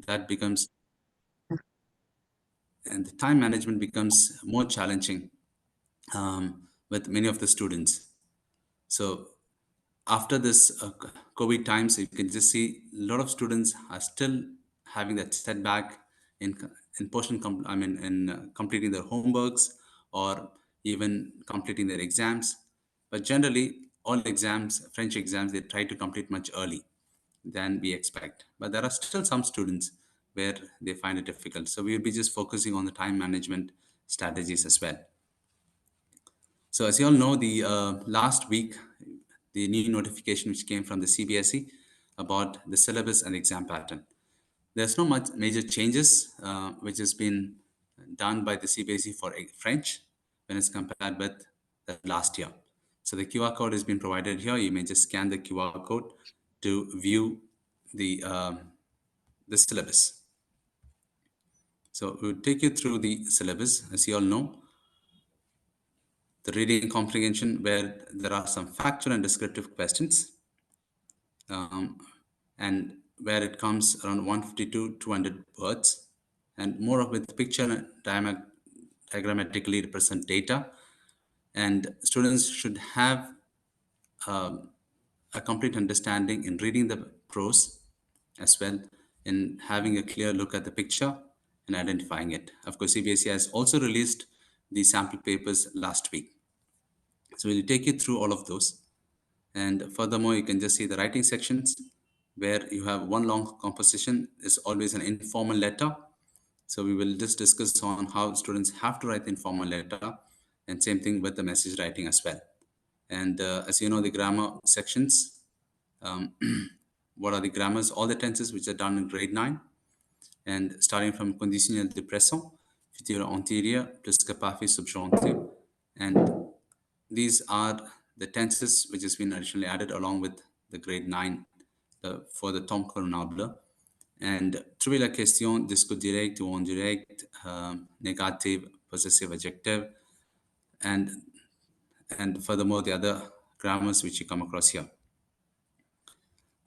that becomes, and the time management becomes more challenging with many of the students. So after this COVID times, you can just see a lot of students are still having that setback in in completing their homeworks or even completing their exams. But generally, all exams, French exams, they try to complete much early than we expect. But there are still some students where they find it difficult. So we will be just focusing on the time management strategies as well. So as you all know, the last week, the new notification which came from the CBSE about the syllabus and exam pattern. There's no much major changes which has been done by the CBSE for French when it's compared with the last year. So the QR code has been provided here. You may just scan the QR code to view the syllabus. So we'll take you through the syllabus. As you all know, the reading comprehension, where there are some factual and descriptive questions, and where it comes around 150 to 200 words, and more of with picture and diagrammatically represent data. And students should have a complete understanding in reading the prose as well, in having a clear look at the picture and identifying it. Of course, CBSE has also released the sample papers last week. So we'll take you through all of those. And furthermore, you can just see the writing sections where you have one long composition is always an informal letter. So we will just discuss on how students have to write the informal letter, and same thing with the message writing as well. And as you know, the grammar sections, what are the grammars, all the tenses which are done in grade 9, and starting from conditionnel de présent, futur antérieur, plus passé subjonctif, and these are the tenses which has been additionally added along with the grade 9 for the temps convenable. And trouver la question disque direct ou indirect, negative, possessive, adjective, and furthermore the other grammars which you come across here.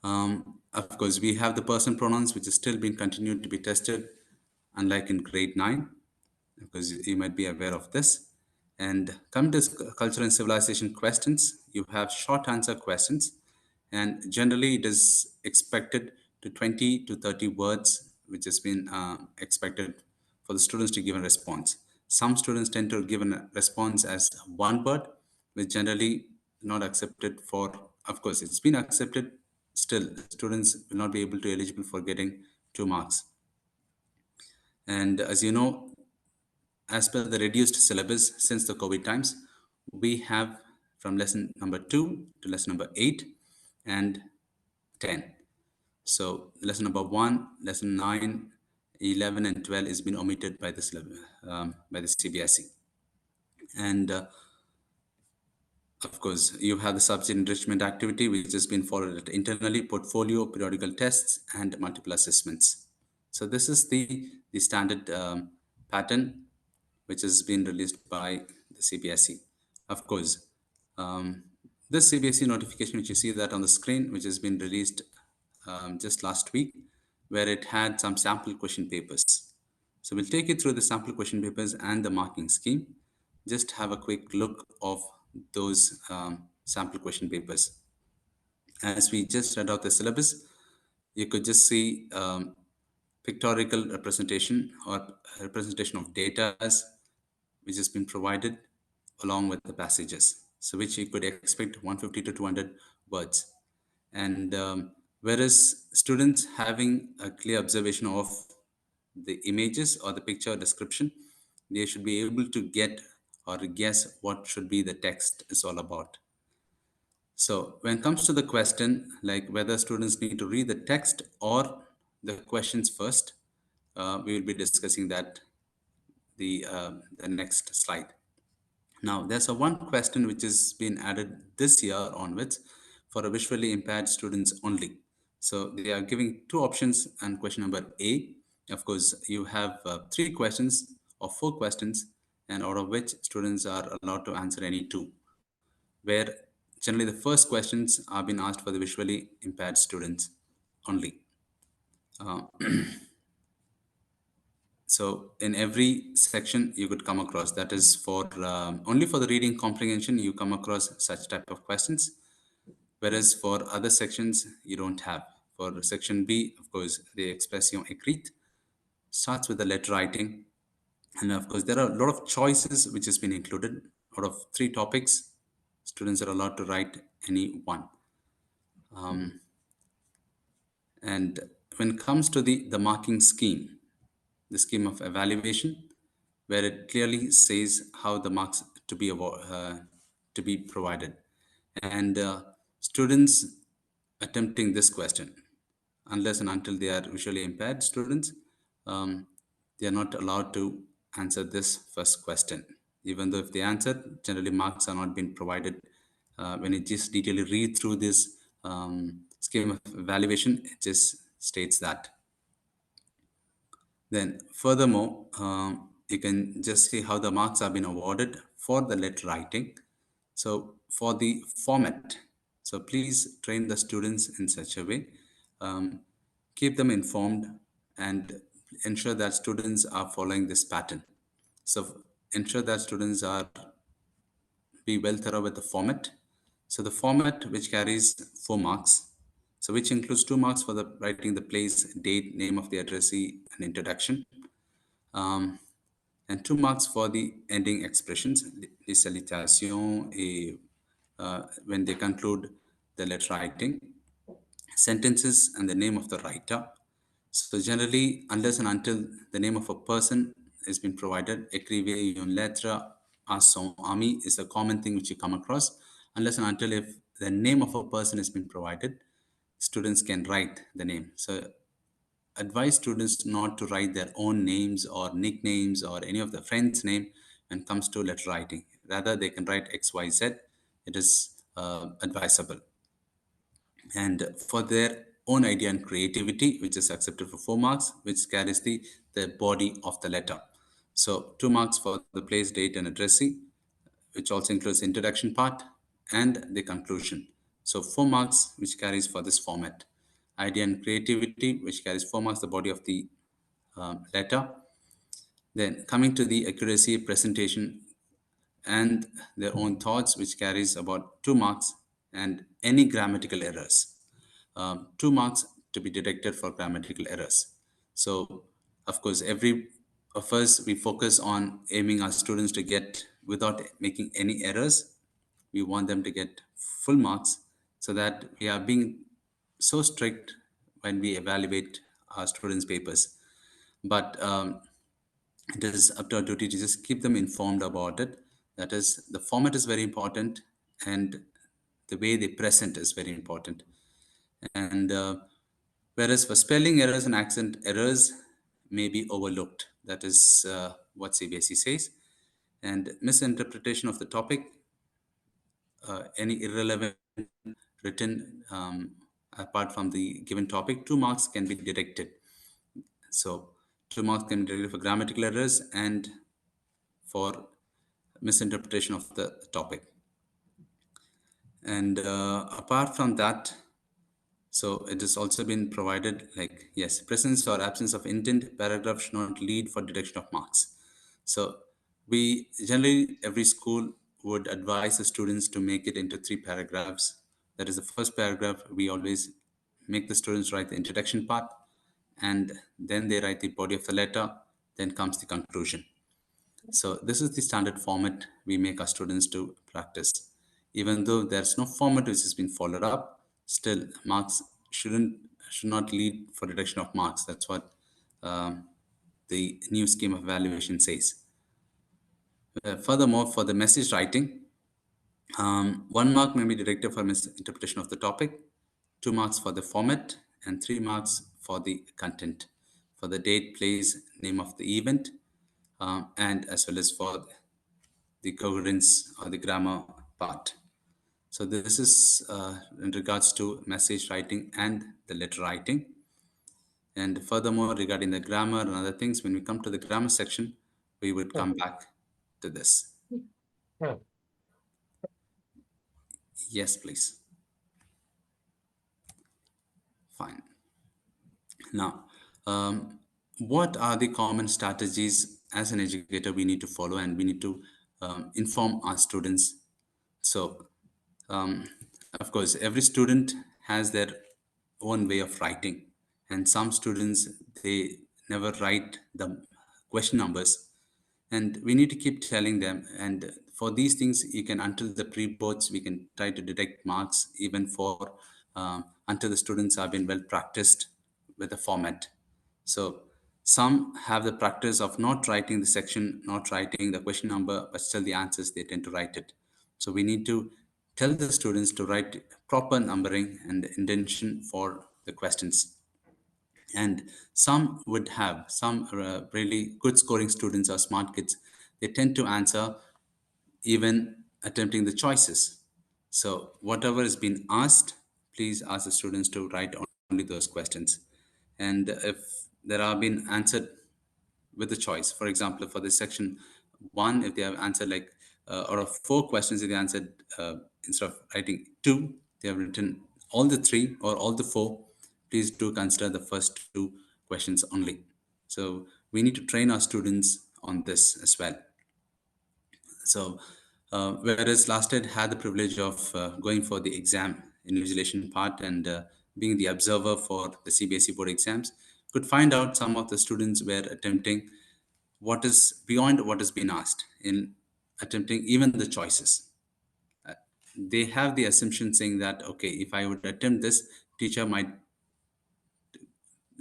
Of course, we have the person pronouns which is still being continued to be tested, unlike in grade 9, because you might be aware of this. And coming to culture and civilization questions, you have short answer questions, and generally it is expected to 20 to 30 words, which has been expected for the students to give a response. Some students tend to give a response as one word, which generally not accepted for, of course, it's been accepted, still students will not be able to eligible for getting 2 marks. And as you know, as per the reduced syllabus since the COVID times, we have from lesson number 2 to lesson number 8 and 10. So lesson number 1, lesson 9, 11, and 12 is been omitted by the syllabus, by the CBSE. And of course, you have the subject enrichment activity, which has been followed internally, portfolio, periodical tests, and multiple assessments. So this is the standard pattern which has been released by the CBSE. Of course, this CBSE notification, which you see that on the screen, which has been released just last week, where it had some sample question papers. So we'll take you through the sample question papers and the marking scheme. Just have a quick look of those sample question papers. As we just read out the syllabus, you could just see pictorial representation or representation of data which has been provided along with the passages. So which you could expect 150 to 200 words. And whereas students having a clear observation of the images or the picture description, they should be able to get or guess what should be the text is all about. So when it comes to the question, like whether students need to read the text or the questions first, we will be discussing that the next slide. Now, there's a one question which has been added this year onwards for a visually impaired students only. So they are giving 2 options, and question number A, of course, you have 3 questions or 4 questions, and out of which students are allowed to answer any 2, where generally the first questions are being asked for the visually impaired students only. So in every section you could come across, that is for only for the reading comprehension you come across such type of questions, whereas for other sections you don't have. For section B, of course, the expression écrite starts with the letter writing, and of course there are a lot of choices which has been included. Out of three topics, students are allowed to write any one. And when it comes to the marking scheme, the scheme of evaluation, where it clearly says how the marks to be provided, and students attempting this question, unless and until they are visually impaired students, um, they are not allowed to answer this first question. Even though if they answer, generally marks are not being provided. When you just detailedly read through this scheme of evaluation, it just states that. Then, furthermore, you can just see how the marks have been awarded for the letter writing. So, for the format, so please train the students in such a way, um, keep them informed, and ensure that students are following this pattern. So, ensure that students are be well thorough with the format. So, the format which carries 4 marks, so which includes 2 marks for the writing the place, date, name of the addressee, and introduction, um, and 2 marks for the ending expressions, les salutations, et, when they conclude the letter writing, sentences, and the name of the writer. So generally, unless and until the name of a person has been provided, écrivez une lettre à son ami is a common thing which you come across. Unless and until if the name of a person has been provided, students can write the name. So advise students not to write their own names or nicknames or any of the friends' name when it comes to letter writing. Rather, they can write XYZ. It is advisable. And for their own idea and creativity, which is accepted for 4 marks, which carries the body of the letter. So 2 marks for the place, date, and addressee, which also includes the introduction part and the conclusion. So 4 marks, which carries for this format. Idea and creativity, which carries 4 marks, the body of the letter. Then coming to the accuracy, presentation, and their own thoughts, which carries about 2 marks, and any grammatical errors. 2 marks to be detected for grammatical errors. So, of course, every of us, we focus on aiming our students to get without making any errors. We want them to get full marks, so that we are being so strict when we evaluate our students' papers. But it is up to our duty to just keep them informed about it. That is, the format is very important, and the way they present is very important. And whereas for spelling errors and accent errors may be overlooked, that is what CBSE says. And misinterpretation of the topic, any irrelevant written apart from the given topic, 2 marks can be detected. So 2 marks can be detected for grammatical errors and for misinterpretation of the topic. And apart from that, so it has also been provided, like, yes, presence or absence of intent paragraph should not lead for deduction of marks. So we generally, every school would advise the students to make it into 3 paragraphs. That is, the first paragraph, we always make the students write the introduction part, and then they write the body of the letter, then comes the conclusion. So this is the standard format we make our students to practice. Even though there's no format which has been followed up, still marks should not lead for reduction of marks. That's what the new scheme of evaluation says. Furthermore, for the message writing, 1 mark may be deducted for misinterpretation of the topic, 2 marks for the format, and 3 marks for the content, for the date, place, name of the event, and as well as for the coherence or the grammar part. So this is in regards to message writing and the letter writing. And furthermore, regarding the grammar and other things, when we come to the grammar section, we would come back to this. Yes, please. Fine. Now, what are the common strategies as an educator we need to follow, and we need to inform our students. So, um, of course, every student has their own way of writing, and some students, they never write the question numbers, and we need to keep telling them. And for these things, you can, until the pre-boards, we can try to detect marks, even for until the students have been well practiced with the format. So some have the practice of not writing the section, not writing the question number, but still the answers, they tend to write it. So we need to tell the students to write proper numbering and intention for the questions. And some would have, some really good scoring students or smart kids, they tend to answer even attempting the choices. So whatever is being asked, please ask the students to write only those questions. And if there are been answered with the choice, for example, for this section one, if they have answered like out of four questions, if they answered instead of writing two, they have written all the three or all the four, please do consider the first two questions only. So we need to train our students on this as well. So, whereas last year had the privilege of going for the exam invigilation part, and being the observer for the CBSE board exams, could find out some of the students were attempting what is beyond what has been asked in attempting even the choices. They have the assumption saying that, okay, if I would attempt this, teacher might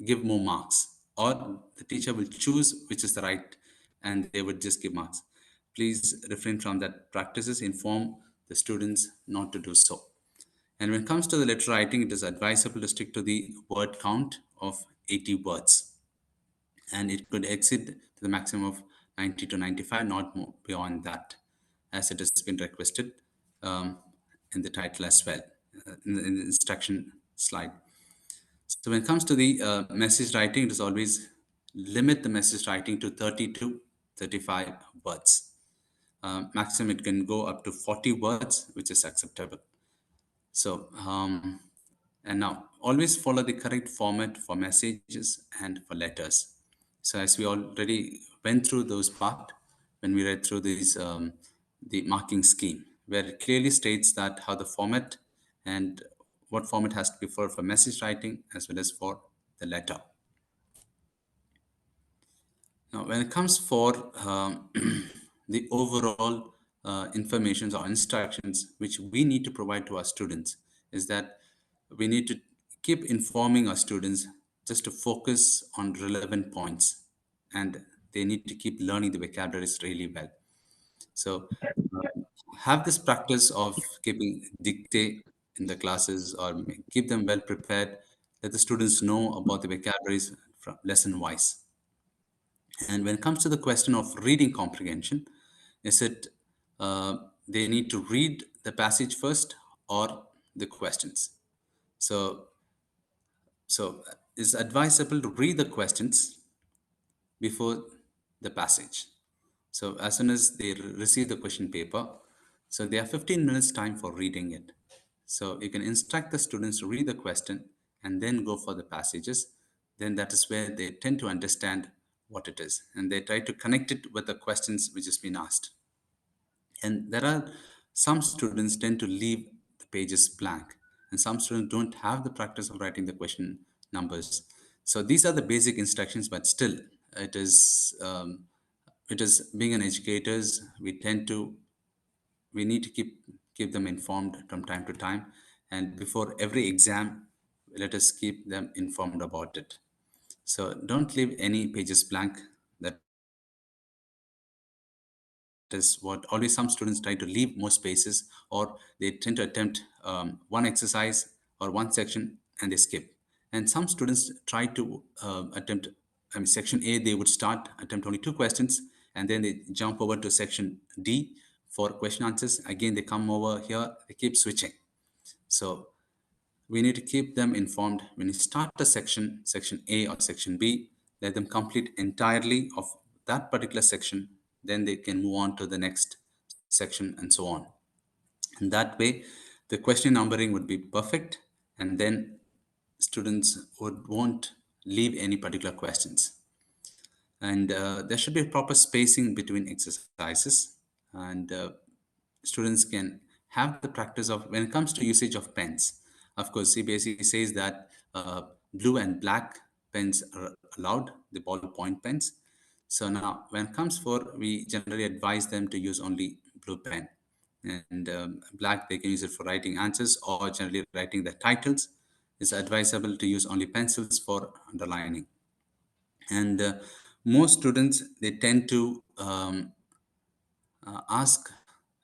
give more marks, or the teacher will choose which is the right, and they would just give marks. Please refrain from that practices, inform the students not to do so. And when it comes to the letter writing, it is advisable to stick to the word count of 80 words, and it could exceed to the maximum of 90 to 95, not more beyond that, as it has been requested um, in the title as well, in the instruction slide. So when it comes to the message writing, it is always limit the message writing to 30 to 35 words. Maximum it can go up to 40 words, which is acceptable. So, and now always follow the correct format for messages and for letters. So as we already went through those part, when we read through these the marking scheme, where it clearly states that how the format and what format has to be for message writing as well as for the letter. Now, when it comes for the overall informations or instructions which we need to provide to our students, is that we need to keep informing our students just to focus on relevant points, and they need to keep learning the vocabularies really well. So, have this practice of keeping dictate in the classes, or keep them well prepared. Let the students know about the vocabularies from lesson wise. And when it comes to the question of reading comprehension, is it they need to read the passage first or the questions? So, so it's advisable to read the questions before the passage. So as soon as they receive the question paper, so they have 15 minutes time for reading it. So you can instruct the students to read the question and then go for the passages. Then that is where they tend to understand what it is, and they try to connect it with the questions which has been asked. And there are some students tend to leave the pages blank, and some students don't have the practice of writing the question numbers. So these are the basic instructions, but still it is being an educators, we tend to, we need to keep them informed from time to time, and before every exam, let us keep them informed about it. So don't leave any pages blank. That is what always some students try to leave more spaces, or they tend to attempt one exercise or one section and they skip. And some students try to attempt, I mean, section A, they would start attempt only two questions, and then they jump over to section D for question answers. Again, they come over here, they keep switching. So we need to keep them informed. When you start a section, section A or section B, let them complete entirely of that particular section. Then they can move on to the next section and so on. And that way, the question numbering would be perfect, and then students won't leave any particular questions. And there should be proper spacing between exercises, and students can have the practice of when it comes to usage of pens. Of course, CBSE says that blue and black pens are allowed, the ballpoint pens. So now when it comes for, we generally advise them to use only blue pen, and black they can use it for writing answers or generally writing the titles. It's advisable to use only pencils for underlining. And most students, they tend to ask,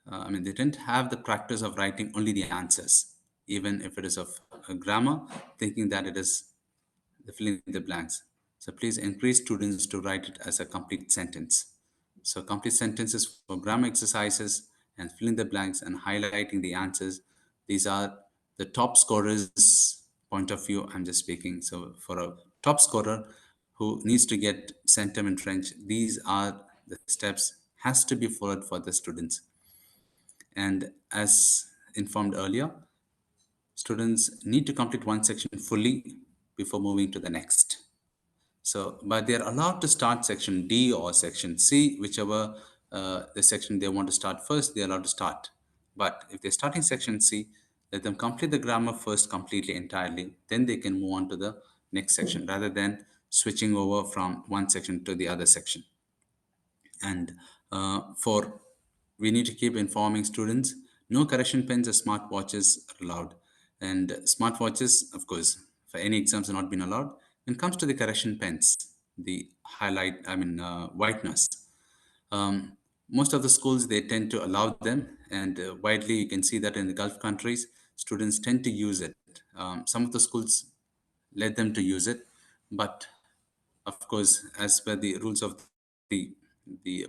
I mean, they tend to have the practice of writing only the answers, even if it is of grammar, thinking that it is the filling in the blanks. So please encourage students to write it as a complete sentence. So complete sentences for grammar exercises and filling the blanks and highlighting the answers. These are the top scorers point of view. I'm just speaking. So for a top scorer who needs to get centum in French, these are the steps has to be followed for the students. And as informed earlier, students need to complete one section fully before moving to the next. So, but they're allowed to start section D or section C, whichever the section they want to start first, they're allowed to start. But if they're starting section C, let them complete the grammar first completely, entirely. Then they can move on to the next section rather than switching over from one section to the other section. And for we need to keep informing students, no correction pens or smartwatches are allowed. And smartwatches, of course, for any exams are not been allowed. When it comes to the correction pens, the highlight, I mean, whiteness, um, most of the schools, they tend to allow them, and widely you can see that in the Gulf countries, students tend to use it. Some of the schools let them to use it, but of course, as per the rules of the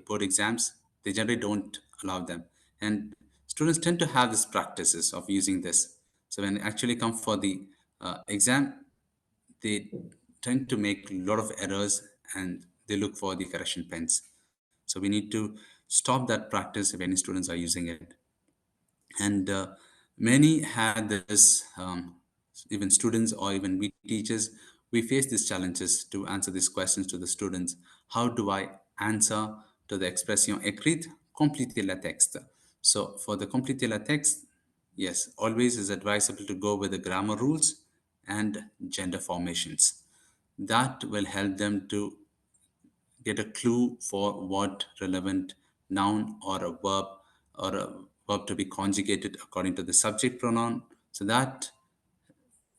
board exams, they generally don't allow them. And students tend to have these practices of using this. So when they actually come for the exam, they tend to make a lot of errors and they look for the correction pens. So we need to stop that practice if any students are using it. And many had this, even students or even we teachers, we face these challenges to answer these questions to the students. How do I answer to the expression écrite, compléter la texte? So for the compléter la texte, yes, always is advisable to go with the grammar rules and gender formations. That will help them to get a clue for what relevant noun or a verb to be conjugated according to the subject pronoun. So that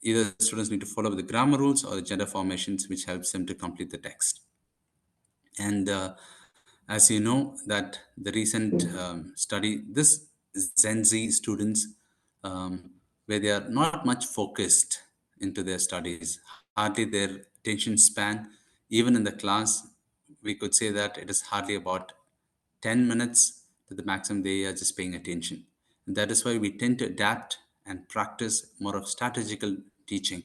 either students need to follow the grammar rules or the gender formations, which helps them to complete the text. And as you know, that the recent study, this Gen Z students, where they are not much focused into their studies, hardly their attention span, even in the class, we could say that it is hardly about 10 minutes to the maximum they are just paying attention. And that is why we tend to adapt and practice more of strategical teaching.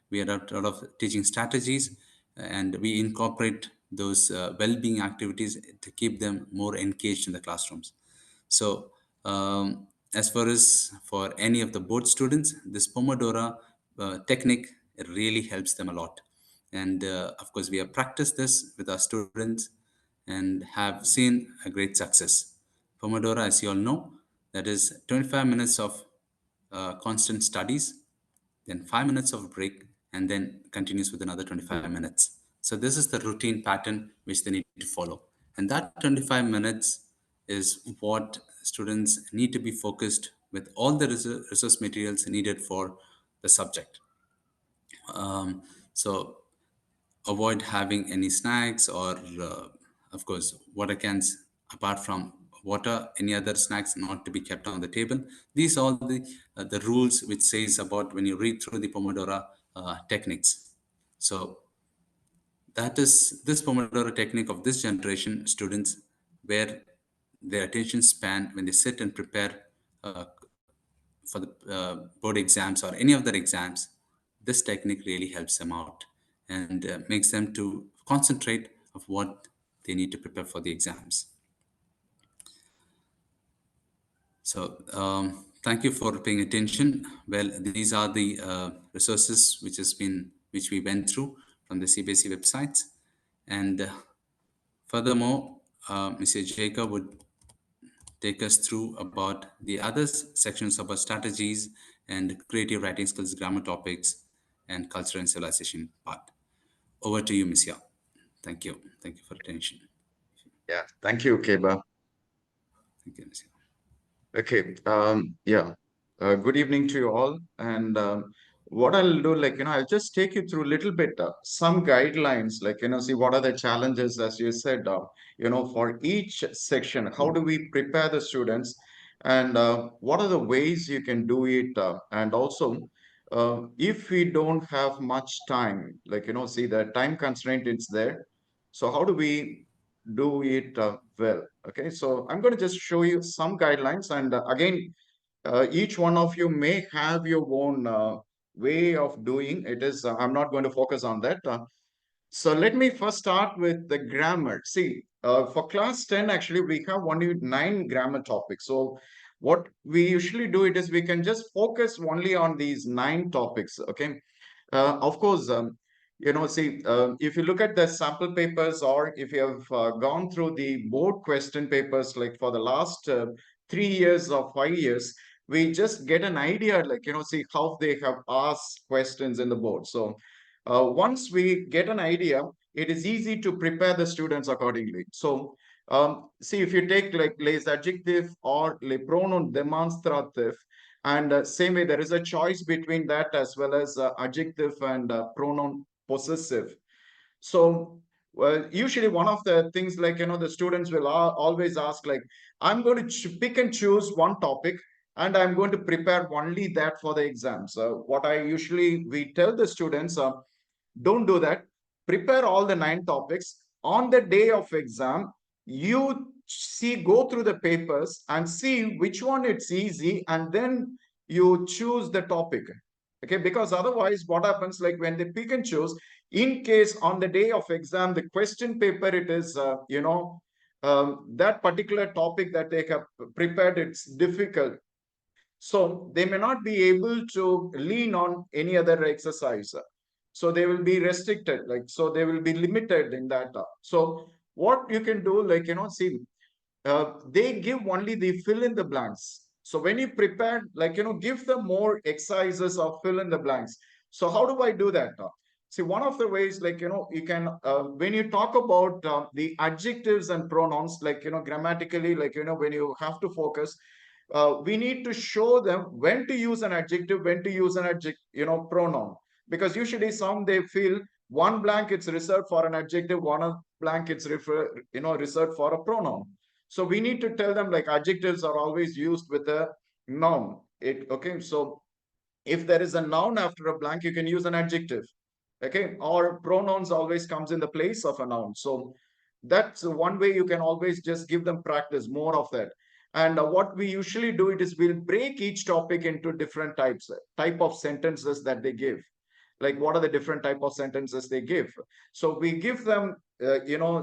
We adopt a lot of teaching strategies and we incorporate those well-being activities to keep them more engaged in the classrooms. So as far as for any of the board students, this Pomodoro technique, it really helps them a lot. And of course, we have practiced this with our students and have seen a great success. Pomodoro, as you all know, that is 25 minutes of constant studies, then 5 minutes of break, and then continues with another 25 minutes. So this is the routine pattern which they need to follow. And that 25 minutes is what students need to be focused with all the resource materials needed for the subject. So avoid having any snacks or of course water cans. Apart from water, any other snacks not to be kept on the table. These are the rules which says about when you read through the Pomodoro techniques. So that is this Pomodoro technique of this generation students, where their attention span when they sit and prepare uh, for the board exams or any other exams, this technique really helps them out and makes them to concentrate of what they need to prepare for the exams. So thank you for paying attention. Well, these are the resources which we went through from the CBSE websites, and Furthermore, Mr. Jacob would take us through about the other sections about strategies and creative writing skills, grammar topics, and culture and civilization part. Over to you, Ms. Yao. Thank you. Thank you for attention. Yeah, thank you, Keba. Thank you, Ms. Yao. Okay, yeah. Good evening to you all. And what I'll do, like, I'll just take you through a little bit, some guidelines, like, see what are the challenges, as you said, for each section, how do we prepare the students, and what are the ways you can do it, and also, if we don't have much time, like, see the time constraint, it's there. So how do we do it well? Okay, so I'm going to just show you some guidelines, and again, each one of you may have your own way of doing it. Is I'm not going to focus on that. So let me first start with the grammar. See, for class 10, actually, we have only 9 grammar topics. So what we usually do it is we can just focus only on these 9 topics. Okay. Of course, see, if you look at the sample papers, or if you have gone through the board question papers, like for the last 3 years or 5 years, we just get an idea, like, see how they have asked questions in the board. So once we get an idea, it is easy to prepare the students accordingly. So see, if you take like les adjective or le pronom demonstrative, and same way, there is a choice between that as well as adjective and pronoun possessive. So, well, usually one of the things, like, the students will always ask, like, I'm going to pick and choose one topic, and I'm going to prepare only that for the exam. So what I usually, we tell the students, don't do that. Prepare all the 9 topics. On the day of exam, you see, go through the papers and see which one it's easy, and then you choose the topic. Okay, because otherwise, what happens, like when they pick and choose, in case on the day of exam, the question paper, it is, that particular topic that they have prepared, it's difficult, so they may not be able to lean on any other exercise. So they will be restricted, like, so they will be limited in that. So what you can do, like, see, they give only the fill in the blanks. So when you prepare, like, give them more exercises of fill in the blanks. So how do I do that? See, one of the ways, like, you can, when you talk about the adjectives and pronouns, like, grammatically, like, when you have to focus, we need to show them when to use an adjective, when to use an adjective, pronoun. Because usually some, they feel one blank it's reserved for an adjective, one blank it's reserved for a pronoun. So we need to tell them, like, adjectives are always used with a noun. Okay, so if there is a noun after a blank, you can use an adjective. Okay, or pronouns always comes in the place of a noun. So that's one way you can always just give them practice more of that. And what we usually do it is we'll break each topic into different type of sentences that they give, like what are the different type of sentences they give. So we give them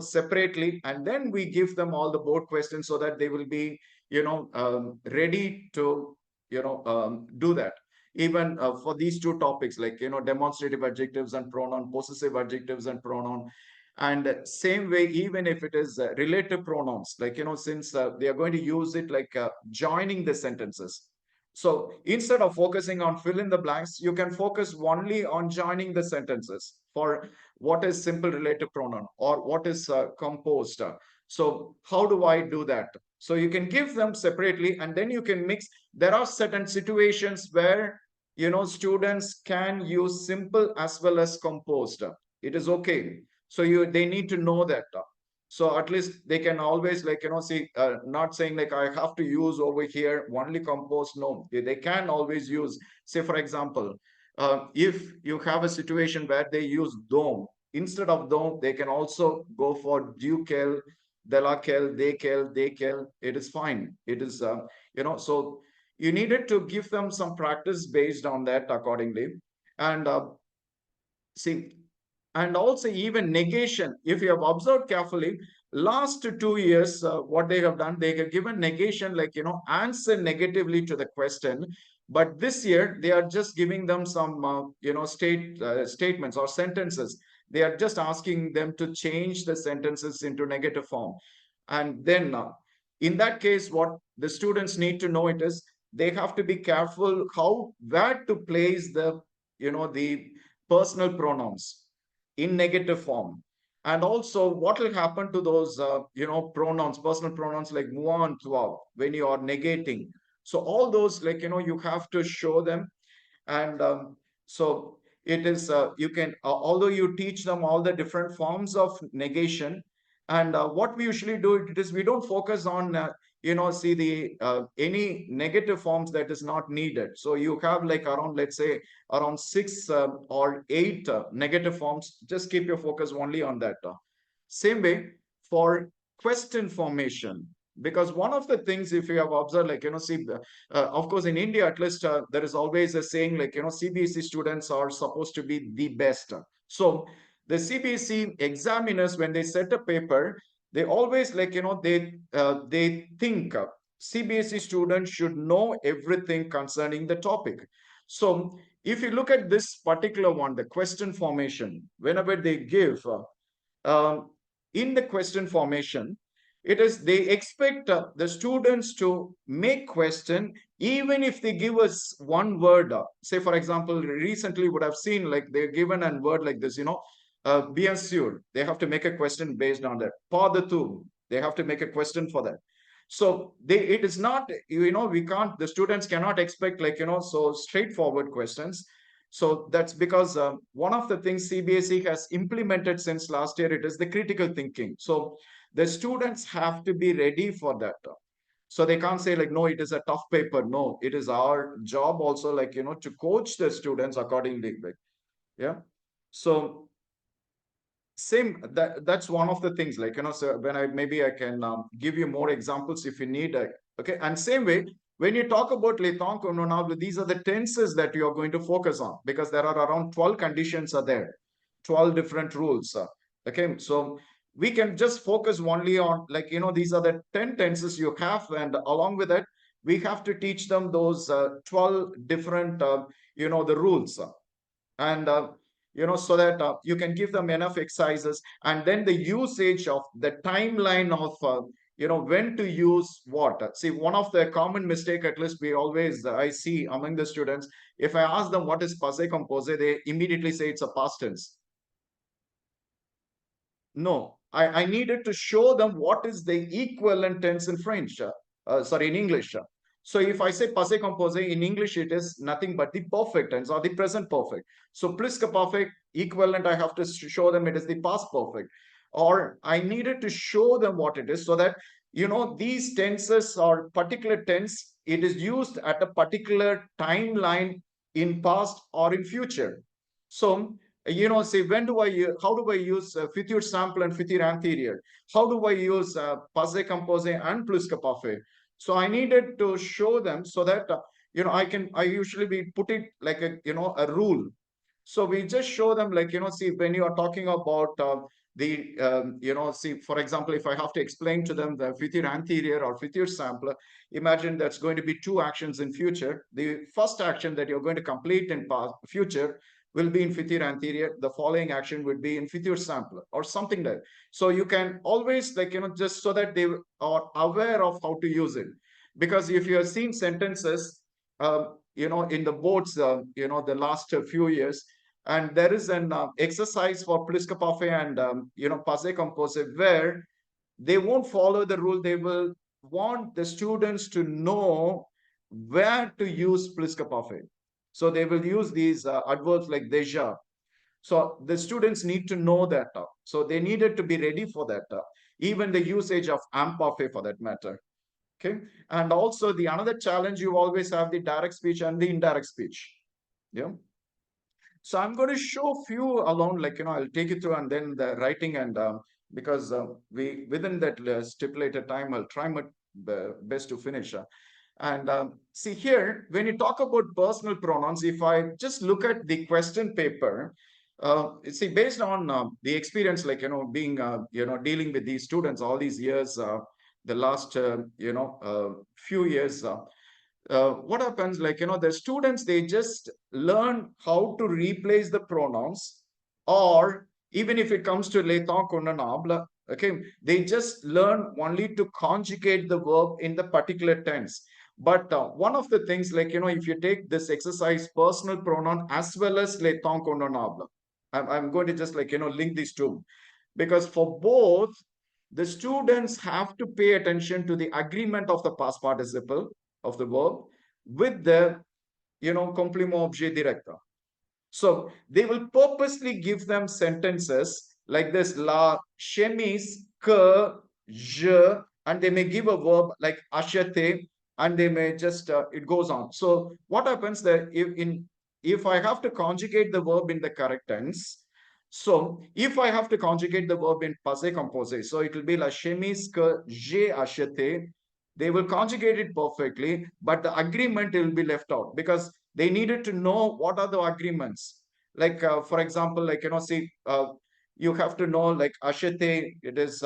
separately, and then we give them all the board questions so that they will be ready to do that. Even for these 2 topics, like, demonstrative adjectives and pronoun, possessive adjectives and pronoun. And same way, even if it is relative pronouns, like, since they are going to use it, like, joining the sentences. So instead of focusing on fill in the blanks, you can focus only on joining the sentences for what is simple relative pronoun or what is composed. So how do I do that? So you can give them separately, and then you can mix. There are certain situations where, students can use simple as well as composed. It is okay. So they need to know that. So at least they can always, like, see, not saying like I have to use over here only composed. No, they can always use. Say, for example, if you have a situation where they use dome instead of dome, they can also go for dukel, delakel, dekel. It is fine. It is so you needed to give them some practice based on that accordingly. And see, and also even negation, if you have observed carefully, last 2 years, what they have done, they have given negation, like, answer negatively to the question. But this year they are just giving them some statements or sentences. They are just asking them to change the sentences into negative form. And then in that case, what the students need to know it is they have to be careful how, where to place the, the personal pronouns in negative form. And also what will happen to those, pronouns, personal pronouns like moi and toi when you are negating. So all those, like, you have to show them. And so it is, you can, although you teach them all the different forms of negation. And what we usually do it is we don't focus on, see the any negative forms that is not needed. So you have like around, let's say, around six or eight negative forms. Just keep your focus only on that. Same way for question formation, because one of the things, if you have observed, like, see, of course, in India, at least, there is always a saying, like, CBSE students are supposed to be the best. So the CBSE examiners, when they set a paper, they always, like, they think CBSE students should know everything concerning the topic. So if you look at this particular one, the question formation, whenever they give, um, in the question formation, it is they expect the students to make question even if they give us one word. Say, for example, recently would have seen like they're given a word like this, bien sûr, they have to make a question based on that. Pas de tout, they have to make a question for that. So it is not, we can't, the students cannot expect, like, so straightforward questions. So that's because one of the things CBSE has implemented since last year, it is the critical thinking. So the students have to be ready for that. So they can't say like, no, it is a tough paper. No, it is our job also, like, to coach the students accordingly. Like, yeah. So same, that's one of the things, like, so when I, maybe I can give you more examples if you need. Okay. And same way, when you talk about letonk, now these are the tenses that you are going to focus on, because there are around 12 conditions are there, 12 different rules. Okay. So we can just focus only on, like, these are the 10 tenses you have, and along with that, we have to teach them those 12 different, the rules. And so that you can give them enough exercises, and then the usage of the timeline of, when to use what. See, one of the common mistake, at least we always, I see among the students, if I ask them what is passé composé, they immediately say it's a past tense. No, I needed to show them what is the equivalent tense in French, sorry, in English. So if I say passé composé, in English, it is nothing but the perfect tense or the present perfect. So plus que perfect equivalent, I have to show them it is the past perfect. Or I needed to show them what it is, so that, these tenses or particular tense, it is used at a particular timeline in past or in future. So, say, how do I use future simple and future anterior? How do I use passé composé and plus que parfait? So I needed to show them, so that, I usually we put it like a, a rule. So we just show them, like, see, when you are talking about see, for example, if I have to explain to them the future anterior or future sampler, imagine that's going to be two actions in future. The first action that you're going to complete in past future will be in future anterior. The following action would be in future sampler or something like that. So you can always, like, just so that they are aware of how to use it. Because if you have seen sentences, in the boards, the last few years, and there is an exercise for plus que parfait and, passé composé, where they won't follow the rule. They will want the students to know where to use plus que parfait. So they will use these adverbs like déjà. So the students need to know that. So they needed to be ready for that. Even the usage of imparfait for that matter. Okay. And also the another challenge, you always have the direct speech and the indirect speech. Yeah. So I'm going to show a few alone, like, I'll take you through, and then the writing, and because we within that stipulated time, I'll try my best to finish. And see here, when you talk about personal pronouns, if I just look at the question paper, see, based on the experience, like, being, dealing with these students all these years, the last, few years, what happens, like, the students, they just learn how to replace the pronouns, or even if it comes to les temps convenables, okay, they just learn only to conjugate the verb in the particular tense. But one of the things, like, if you take this exercise, personal pronoun as well as les temps convenables, I'm going to just, like, link these two, because for both, the students have to pay attention to the agreement of the past participle of the verb with the, complement objet direct. So they will purposely give them sentences like this: la chemise que je, and they may give a verb like acheter, and they may just it goes on. So what happens there, if I have to conjugate the verb in the correct tense, so if I have to conjugate the verb in passé composé, so it will be la chemise que j'ai acheté. They will conjugate it perfectly, but the agreement will be left out because they needed to know what are the agreements. Like, for example, like, see, you have to know, like, ashete, it is,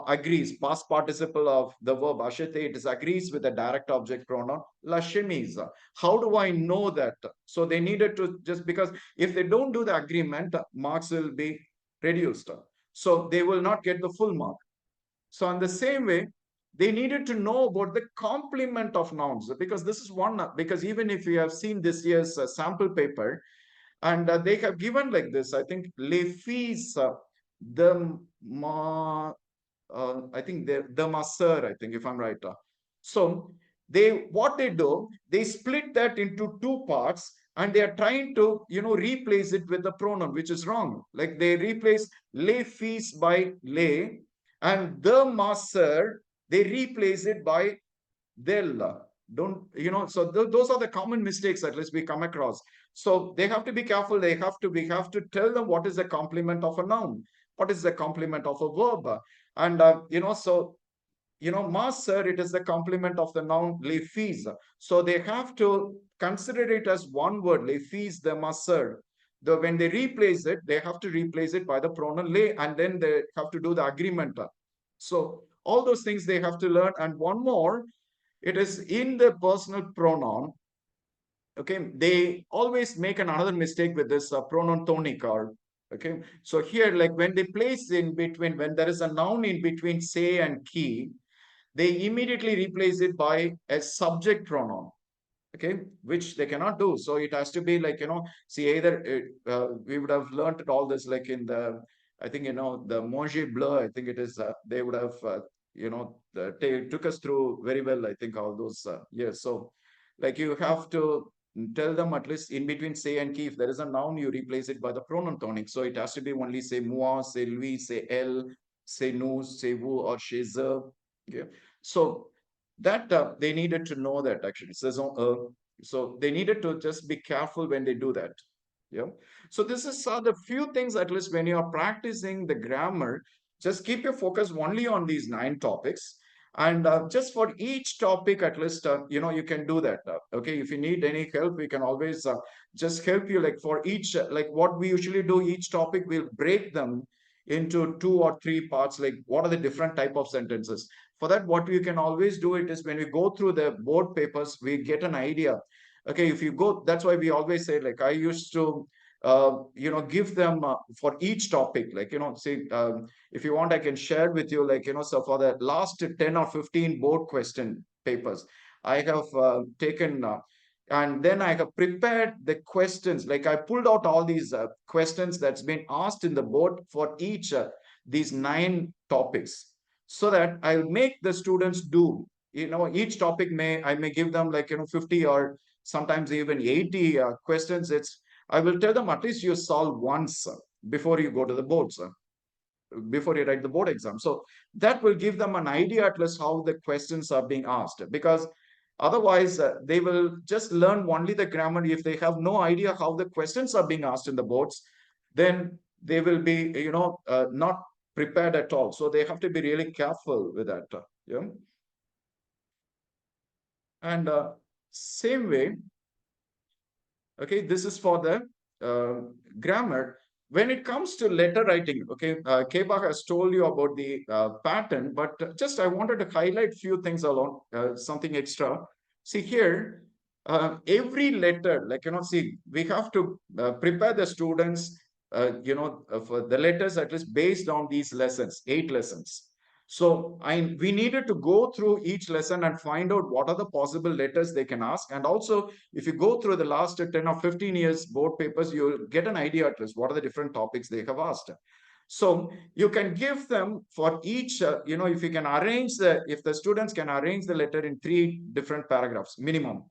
agrees, past participle of the verb ashete, it is agrees with the direct object pronoun, la chemise. How do I know that? So they needed to, just because if they don't do the agreement, marks will be reduced. So they will not get the full mark. So in the same way, they needed to know about the complement of nouns, because this is one, because even if you have seen this year's sample paper, and they have given like this, I think, les filles, the I think the masseur, I think, if I'm right. So what they do, they split that into two parts, and they are trying to, replace it with the pronoun, which is wrong. Like, they replace les filles by les, and the masseur, they replace it by they'll. Don't, so those are the common mistakes at least we come across. So they have to be careful. We have to tell them what is the complement of a noun, what is the complement of a verb. And so, master, it is the complement of the noun les filles. So they have to consider it as one word, les filles de master. When they replace it, they have to replace it by the pronoun les, and then they have to do the agreement. So all those things they have to learn. And one more, it is in the personal pronoun. Okay, they always make another mistake with this pronoun tonic. Or okay, so here, like, when they place in between, when there is a noun in between say and key, they immediately replace it by a subject pronoun. Okay, which they cannot do. So it has to be like, see, either we would have learned all this like in the, I think, the Manger Bleu, I think it is, they would have, took us through very well, I think, all those years. So like, you have to tell them at least in between say and key, if there is a noun, you replace it by the pronoun tonic. So it has to be only say moi, say lui, say elle, say nous, say vous, or chez eux. Okay. So that they needed to know that actually. So they needed to just be careful when they do that. Yeah. So this is the few things, at least when you are practicing the grammar, just keep your focus only on these 9 topics. And just for each topic, at least, you can do that. Okay. If you need any help, we can always just help you. Like, for each, like what we usually do, each topic, we'll break them into 2 or 3 parts. Like, what are the different type of sentences? For that, what we can always do it is, when we go through the board papers, we get an idea. Okay, if you go, that's why we always say, like, I used to give them for each topic, like, say, if you want, I can share with you, like, so for the last 10 or 15 board question papers, I have taken and then I have prepared the questions. Like, I pulled out all these questions that's been asked in the board for each these 9 topics, so that I'll make the students do, each topic, I may give them, like, 50 or sometimes even 80 questions. I will tell them, at least you solve once before you go to the boards, before you write the board exam. So that will give them an idea at least how the questions are being asked, because otherwise they will just learn only the grammar. If they have no idea how the questions are being asked in the boards, then they will be, not prepared at all. So they have to be really careful with that. Yeah. And same way, okay, this is for the grammar. When it comes to letter writing, okay, Keba has told you about the pattern, but just I wanted to highlight few things along, something extra. See here, every letter, like, see, we have to prepare the students for the letters at least based on these lessons, 8 lessons. So we needed to go through each lesson and find out what are the possible letters they can ask. And also, if you go through the last 10 or 15 years board papers, you'll get an idea at least what are the different topics they have asked. So you can give them for each, if you can arrange if the students can arrange the letter in 3 different paragraphs minimum.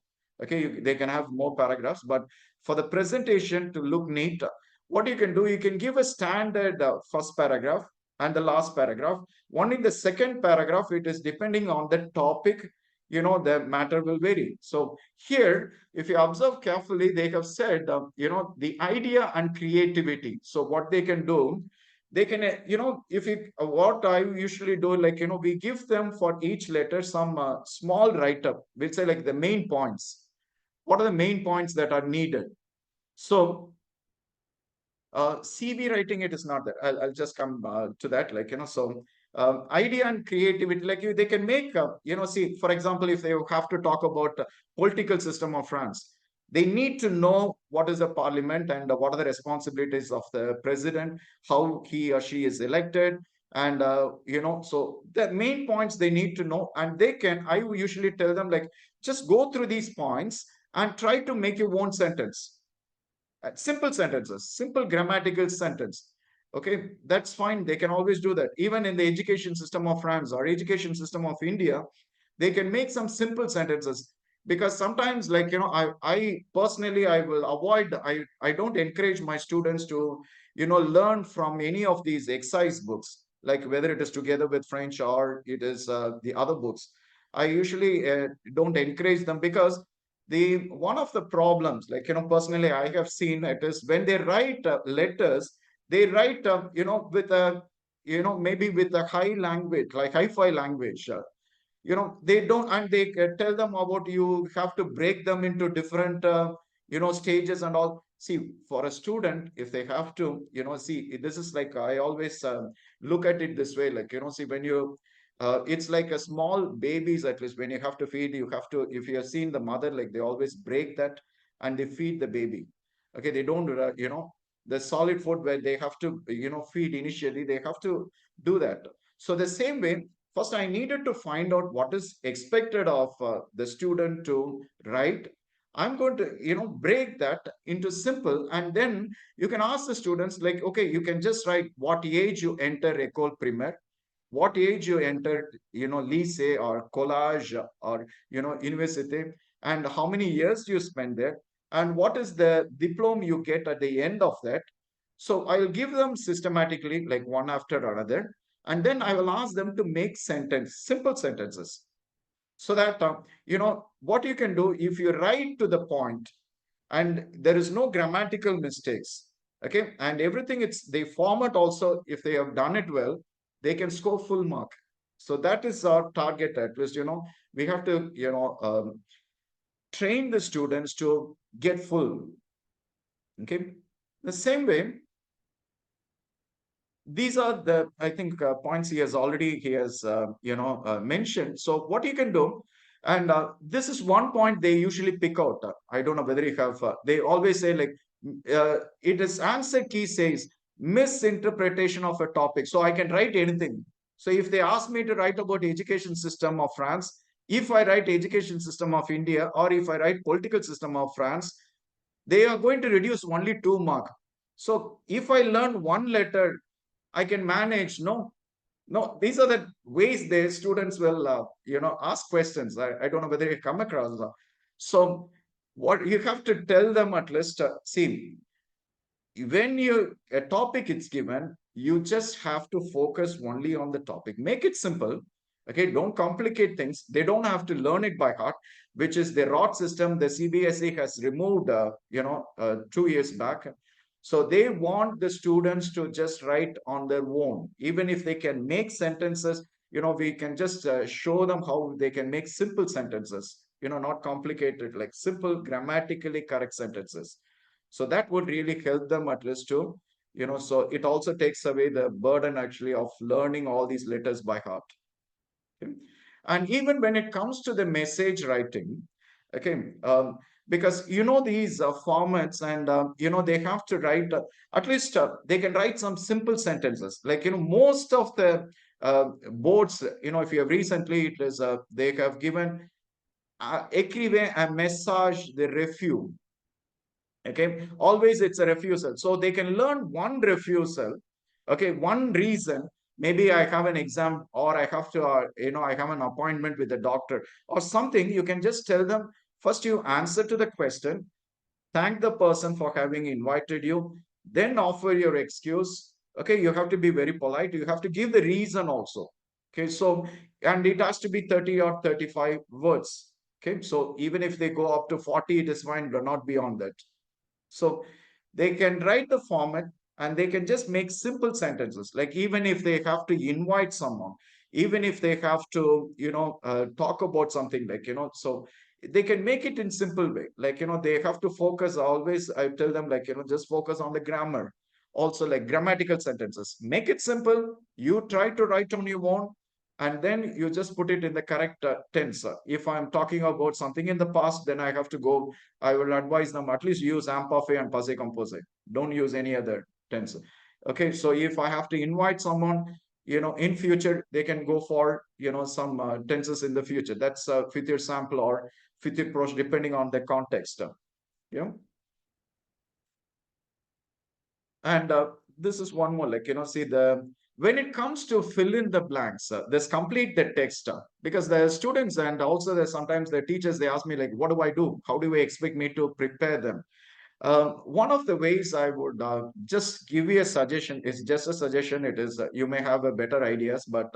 Okay, they can have more paragraphs, but for the presentation to look neat, what you can do, you can give a standard first paragraph and the last paragraph. Only the second paragraph, it is depending on the topic, the matter will vary. So here, if you observe carefully, they have said, the idea and creativity. So what they can do, they can, if you, what I usually do, like, we give them for each letter some small write-up. We'll say like the main points. What are the main points that are needed? So CV writing, it is not that. I'll just come to that. Like, so idea and creativity, like they can make, see, for example, if they have to talk about political system of France, they need to know what is the parliament and what are the responsibilities of the president, how he or she is elected. And, so the main points they need to know. And I usually tell them, like, just go through these points and try to make your own sentence. Simple sentences, simple grammatical sentence. Okay, that's fine. They can always do that. Even in the education system of France or education system of India, they can make some simple sentences. Because sometimes, like, I personally, I will avoid, I don't encourage my students to, learn from any of these exercise books, like whether it is Together with French or it is the other books. I usually don't encourage them, because the one of the problems, like, personally I have seen it, is when they write letters, they write with a, maybe with a high language, like hi-fi language. They don't, and they tell them about, you have to break them into different stages and all. See, for a student, if they have to, see, this is like, I always look at it this way, like, see, when you it's like a small babies, at least when you have to feed, you have to, if you have seen the mother, like they always break that and they feed the baby. Okay, they don't the solid food where they have to feed initially, they have to do that. So the same way, first I needed to find out what is expected of the student to write. I'm going to break that into simple, and then you can ask the students, like, okay, you can just write what age you enter école primaire, what age you entered, lycée or college or, university, and how many years you spend there, and what is the diploma you get at the end of that. So I'll give them systematically, like one after another, and then I will ask them to make simple sentences, so that, what you can do, if you write to the point and there is no grammatical mistakes, okay, and everything, it's they format also, if they have done it well, they can score full mark. So that is our target, at least, we have to train the students to get full. Okay, the same way, these are the, I think, points he has mentioned. So what you can do, and this is one point they usually pick out. I don't know whether you have, they always say, like, it is answer key says misinterpretation of a topic, so I can write anything. So if they ask me to write about education system of France, if I write education system of India, or if I write political system of France, they are going to reduce only 2 mark. So if I learn one letter, I can manage. No, these are the ways the students will, ask questions. I don't know whether you come across. So what you have to tell them, at least, see, when a topic is given, you just have to focus only on the topic. Make it simple. Okay, don't complicate things. They don't have to learn it by heart, which is the rot system the CBSE has removed 2 years back. So they want the students to just write on their own. Even if they can make sentences, we can just show them how they can make simple sentences, not complicated, like simple grammatically correct sentences. So that would really help them, at least, to, so it also takes away the burden, actually, of learning all these letters by heart. Okay? And even when it comes to the message writing, okay, because these formats, and they have to write at least they can write some simple sentences, like most of the boards, if you have recently, it is they have given écrivez un message de refus. Okay, always it's a refusal, so they can learn one refusal. Okay, one reason. Maybe I have an exam, or I have to I have an appointment with the doctor or something. You can just tell them, first you answer to the question, thank the person for having invited you, then offer your excuse. Okay, you have to be very polite, you have to give the reason also. Okay, so, and it has to be 30 or 35 words. Okay, so even if they go up to 40, it is fine, but not beyond that. So they can write the format, and they can just make simple sentences. Like, even if they have to invite someone, even if they have to, talk about something, like, so they can make it in simple way. Like, they have to focus always. I tell them, like, just focus on the grammar. Also, like grammatical sentences, make it simple. You try to write on your own, and then you just put it in the correct tense. If I'm talking about something in the past, then I have to go, I will advise them at least use imperfect and passé composé. Don't use any other tense. Okay, so if I have to invite someone, in future, they can go for, some tenses in the future. That's future simple or future proche, depending on the context. Yeah. And this is one more, like, see, the when it comes to fill in the blanks, this complete the text, because the students, and also the sometimes the teachers, they ask me, like, what do I do? How do they expect me to prepare them? One of the ways I would just give you a suggestion, is just a suggestion. It is, you may have a better ideas, but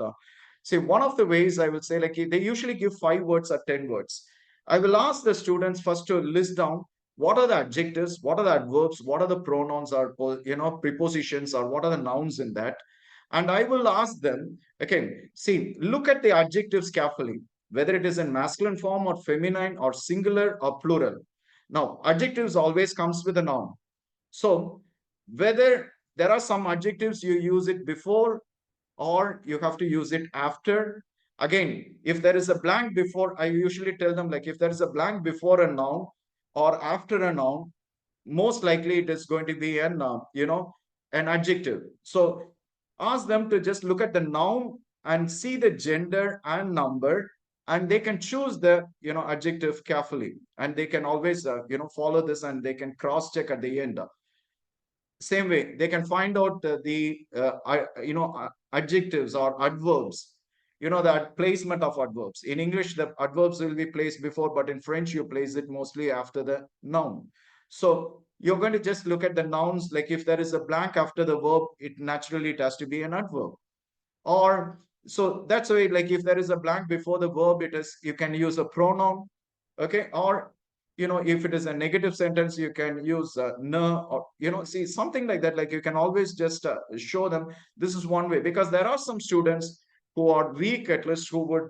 see, one of the ways I would say, like, they usually give 5 words or 10 words. I will ask the students first to list down what are the adjectives, what are the adverbs, what are the pronouns, or prepositions, or what are the nouns in that. And I will ask them, okay, see, look at the adjectives carefully, whether it is in masculine form or feminine or singular or plural. Now, adjectives always comes with a noun. So whether there are some adjectives you use it before, or you have to use it after. Again, if there is a blank before, I usually tell them, like, if there is a blank before a noun or after a noun, most likely it is going to be an adjective. So ask them to just look at the noun and see the gender and number, and they can choose the adjective carefully, and they can always follow this, and they can cross check at the end. Same way, they can find out the adjectives or adverbs, that placement of adverbs. In English, the adverbs will be placed before, but in French, you place it mostly after the noun. So you're going to just look at the nouns, like if there is a blank after the verb, it has to be an adverb. Or, so that's why, like, if there is a blank before the verb, it is, you can use a pronoun. Okay, or if it is a negative sentence, you can use no, or see, something like that. Like, you can always just show them, this is one way. Because there are some students who are weak, at least, who would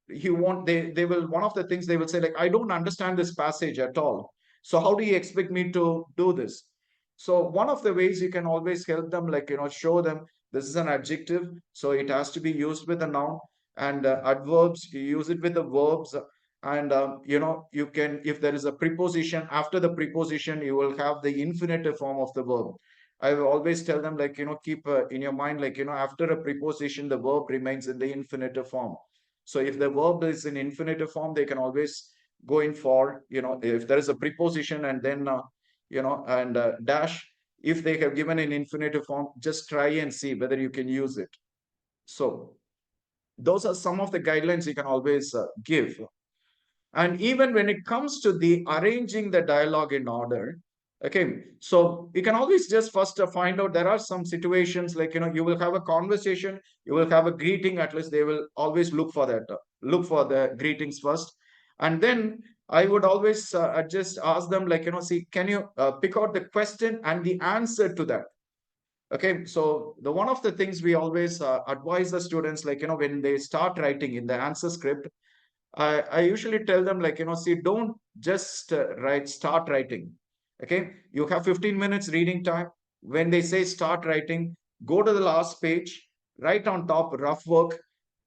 they will, one of the things they will say, like, I don't understand this passage at all, so how do you expect me to do this? So one of the ways you can always help them, like, show them, this is an adjective, so it has to be used with a noun. And adverbs, you use it with the verbs. And you can, if there is a preposition, after the preposition, you will have the infinitive form of the verb. I will always tell them, like, keep in your mind, like, after a preposition, the verb remains in the infinitive form. So if the verb is in infinitive form, they can always go in for, if there is a preposition, and then and dash, if they have given an infinitive form, just try and see whether you can use it. So those are some of the guidelines you can always give. And even when it comes to the arranging the dialogue in order, okay, so you can always just first find out, there are some situations, like, you will have a conversation, you will have a greeting. At least they will always look for that, look for the greetings first. And then I would always just ask them, like, see, can you pick out the question and the answer to that? Okay, so the one of the things we always advise the students, like, when they start writing in the answer script, I usually tell them, like, see, don't just start writing. Okay, you have 15 minutes reading time. When they say start writing, go to the last page, write on top rough work.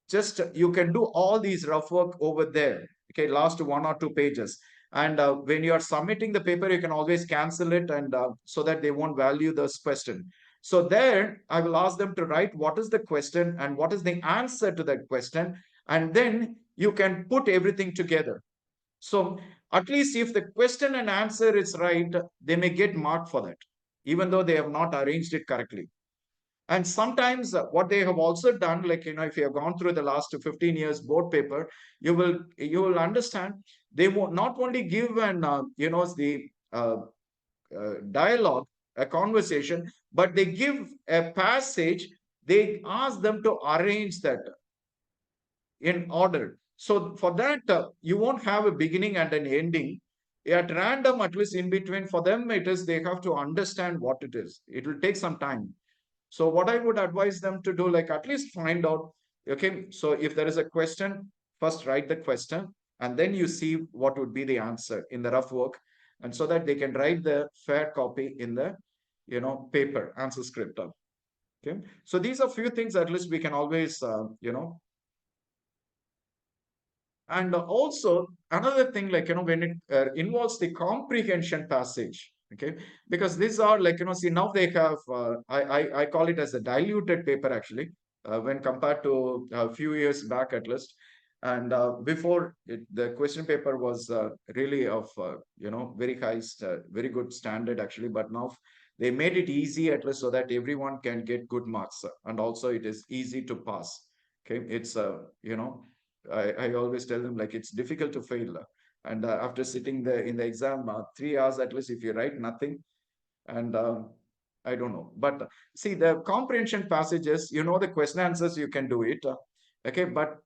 Just you can do all these rough work over there. Okay, last 1 or 2 pages. And when you are submitting the paper, you can always cancel it, and so that they won't value this question. So there, I will ask them to write what is the question and what is the answer to that question, and then you can put everything together. So at least if the question and answer is right, they may get marked for that, even though they have not arranged it correctly. And sometimes what they have also done, like, if you have gone through the last 15 years board paper, you will understand they will not only give an the dialogue, a conversation, but they give a passage. They ask them to arrange that in order. So for that, you won't have a beginning and an ending. At random, at least in between, for them, it is they have to understand what it is. It will take some time. So what I would advise them to do, like, at least find out, okay, so if there is a question, first write the question, and then you see what would be the answer in the rough work, and so that they can write the fair copy in the, paper answer script. Okay, so these are few things at least we can always, and also another thing, like, when it involves the comprehension passage, okay, because these are, like, see, now they have, I call it as a diluted paper actually, when compared to a few years back at least. And before it, the question paper was really of, very high, very good standard actually. But now they made it easy at least so that everyone can get good marks, and also it is easy to pass. Okay, it's I always tell them, like, it's difficult to fail. And after sitting there in the exam 3 hours at least, if you write nothing, and I don't know. But see, the comprehension passages, the question answers, you can do it. Okay, but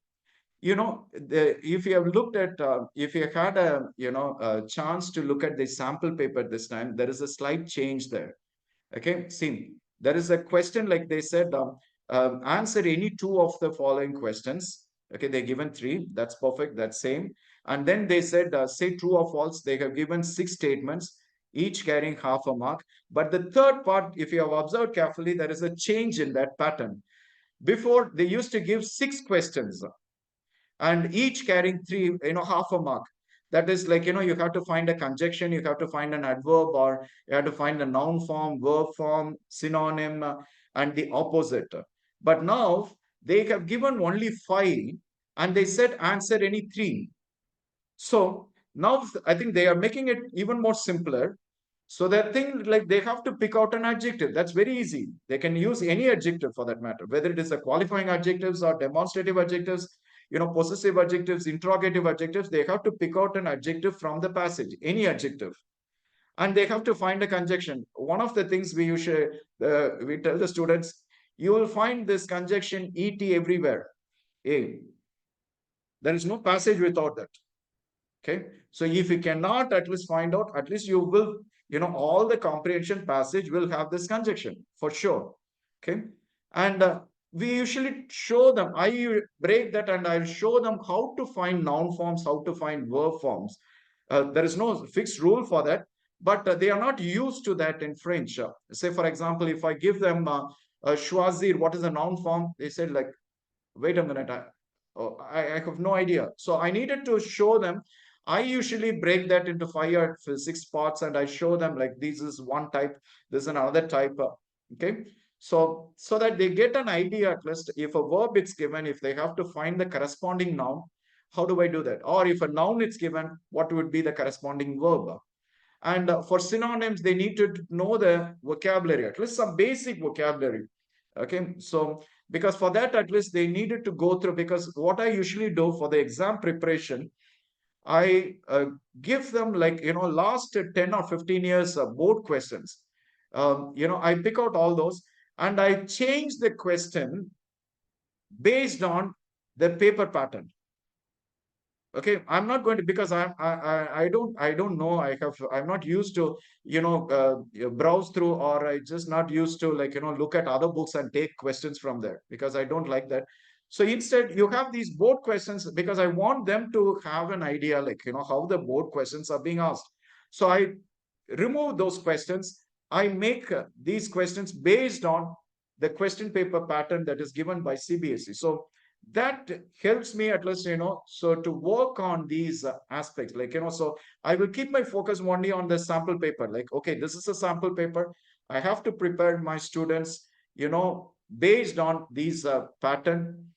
if you have looked at, if you had a chance to look at the sample paper this time, there is a slight change there. Okay, see, there is a question, like they said, answer any two of the following questions. Okay, they given three. That's perfect. That's same. And then they said, say true or false. They have given 6 statements, each carrying half a mark. But the third part, if you have observed carefully, there is a change in that pattern. Before, they used to give 6 questions, and each carrying three, half a mark. That is like, you have to find a conjunction, you have to find an adverb, or you have to find a noun form, verb form, synonym, and the opposite. But now they have given only 5, and they said answer any 3. So now I think they are making it even more simpler. So that thing, like, they have to pick out an adjective. That's very easy. They can use any adjective for that matter, whether it is a qualifying adjectives or demonstrative adjectives, possessive adjectives, interrogative adjectives. They have to pick out an adjective from the passage, any adjective, and they have to find a conjunction. One of the things we usually we tell the students, you will find this conjunction et everywhere. A. There is no passage without that. Okay, so if you cannot at least find out, at least you will, all the comprehension passage will have this conjunction for sure. Okay, and we usually show them, I break that and I'll show them how to find noun forms, how to find verb forms. There is no fixed rule for that, but they are not used to that in French. Say, for example, if I give them choisir, what is a noun form? They said, like, wait a minute, I have no idea. So I needed to show them. I usually break that into 5 or 6 parts, and I show them, like, this is one type, this is another type. Okay, so that they get an idea at least. If a verb is given, if they have to find the corresponding noun, how do I do that? Or if a noun is given, what would be the corresponding verb? And for synonyms, they need to know the vocabulary, at least some basic vocabulary. Okay, so because for that, at least they needed to go through, because what I usually do for the exam preparation, I give them, like, last 10 or 15 years board questions. I pick out all those, and I change the question based on the paper pattern. Okay, I'm not going to, because I don't know, I'm not used to browse through, or I just not used to, like, look at other books and take questions from there, because I don't like that. So instead, you have these board questions, because I want them to have an idea, like, how the board questions are being asked. So I remove those questions. I make these questions based on the question paper pattern that is given by CBSE. So that helps me at least, so to work on these aspects, like, so I will keep my focus only on the sample paper. Like, okay, this is a sample paper. I have to prepare my students, based on these pattern,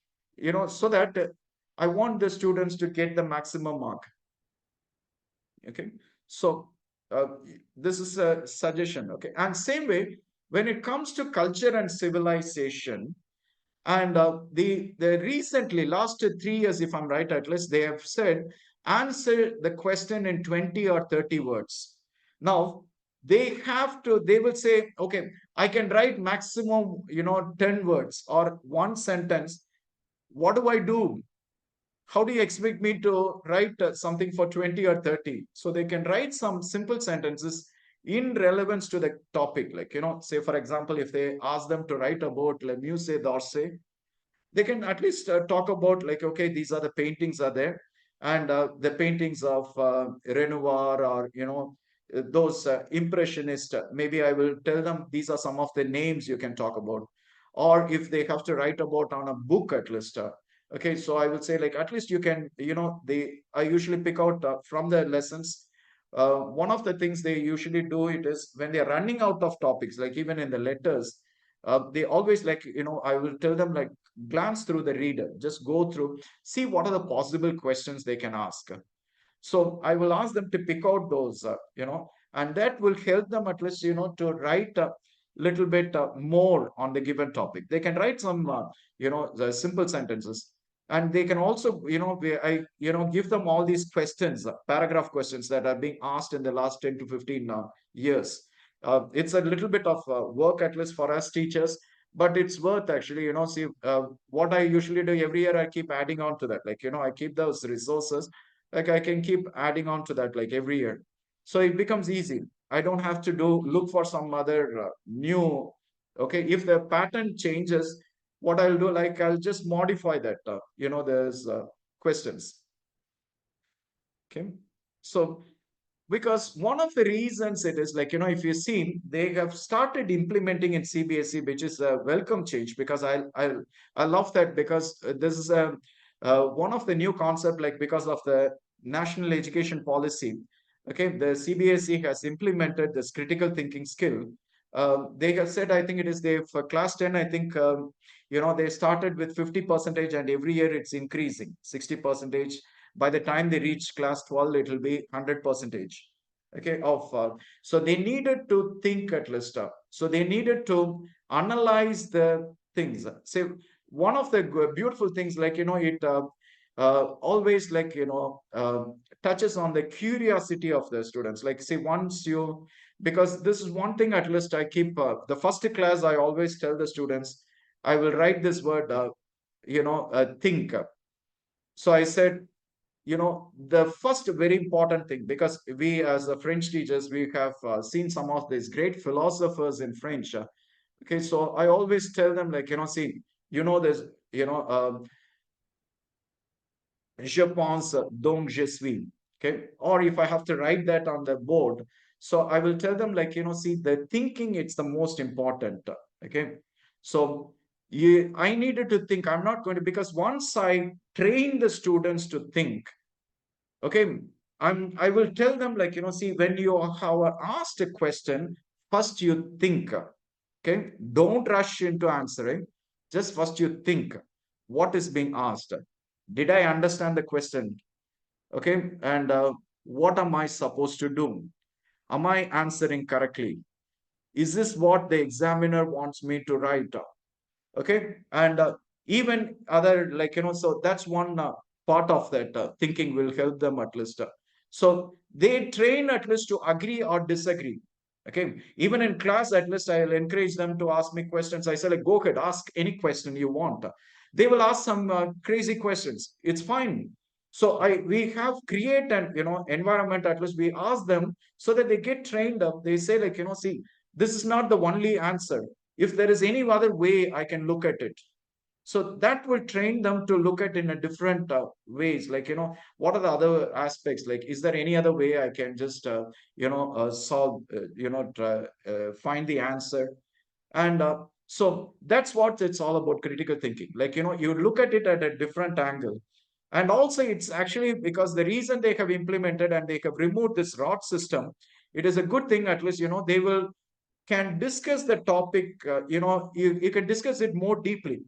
so that I want the students to get the maximum mark. Okay. So uh, this is a suggestion. Okay. And same way, when it comes to culture and civilization, and the recently last 3 years, if I'm right, at least they have said answer the question in 20 or 30 words. Now they will say, okay, I can write maximum 10 words or one sentence. What do I do? How do you expect me to write something for 20 or 30? So they can write some simple sentences in relevance to the topic. Like, say, for example, if they ask them to write about Le Musée d'Orsay, they can at least talk about, like, okay, these are the paintings are there, and the paintings of Renoir, or those impressionist, maybe I will tell them these are some of the names you can talk about. Or if they have to write about on a book, at least okay, so I will say, like, at least you can, they I usually pick out from the lessons. One of the things they usually do it is when they're running out of topics, like even in the letters, they always, like, I will tell them, like, glance through the reader, just go through, see what are the possible questions they can ask. So I will ask them to pick out those, and that will help them at least, to write a little bit more on the given topic. They can write some, the simple sentences, and they can also, give them all these questions, paragraph questions that are being asked in the last 10 to 15 years. It's a little bit of work, at least for us teachers, but it's worth actually, see, what I usually do every year, I keep adding on to that. Like, I keep those resources, like I can keep adding on to that, like, every year. So it becomes easy. I don't have to look for some other new. Okay, if the pattern changes, what I'll do, like, I'll just modify that, there's questions. Okay. So because one of the reasons it is, like, if you see, they have started implementing in CBSE, which is a welcome change, because I love that, because this is a one of the new concept, like, because of the national education policy. Okay, the CBSE has implemented this critical thinking skill. They have said, I think it is they for class 10, I think, they started with 50 percentage, and every year it's increasing 60 percentage. By the time they reach class 12, it will be 100 percentage. Okay, of so they needed to think at least, so they needed to analyze the things. So one of the beautiful things, like, it always, like, touches on the curiosity of the students. Like, say, once you, because this is one thing, at least I keep, the first class, I always tell the students, I will write this word, think. So I said, the first very important thing, because we as the French teachers, we have seen some of these great philosophers in French. Okay, so I always tell them, like, see, there's, je pense donc je suis. Okay, or if I have to write that on the board, so I will tell them, like, see, the thinking, it's the most important. Okay, so I needed to think. I'm not going to, because once I train the students to think, okay, I will tell them, like, see, when you have asked a question, first you think. Okay, don't rush into answering. Just first you think what is being asked. Did I understand the question? Okay, and what am I supposed to do? Am I answering correctly? Is this what the examiner wants me to write? Okay, and even other, like, so that's one part of that thinking will help them at least, so they train at least to agree or disagree. Okay, even in class, at least I'll encourage them to ask me questions. I say, like, go ahead, ask any question you want. They will ask some crazy questions, it's fine. So we have create an, environment, at least we ask them, so that they get trained up. They say, like, see, this is not the only answer. If there is any other way I can look at it, so that will train them to look at in a different ways. Like, what are the other aspects, like, is there any other way I can just solve, find the answer. And So that's what it's all about, critical thinking. Like, you look at it at a different angle. And also, it's actually because the reason they have implemented and they have removed this rod system, it is a good thing. At least, they will can discuss the topic, you can discuss it more deeply.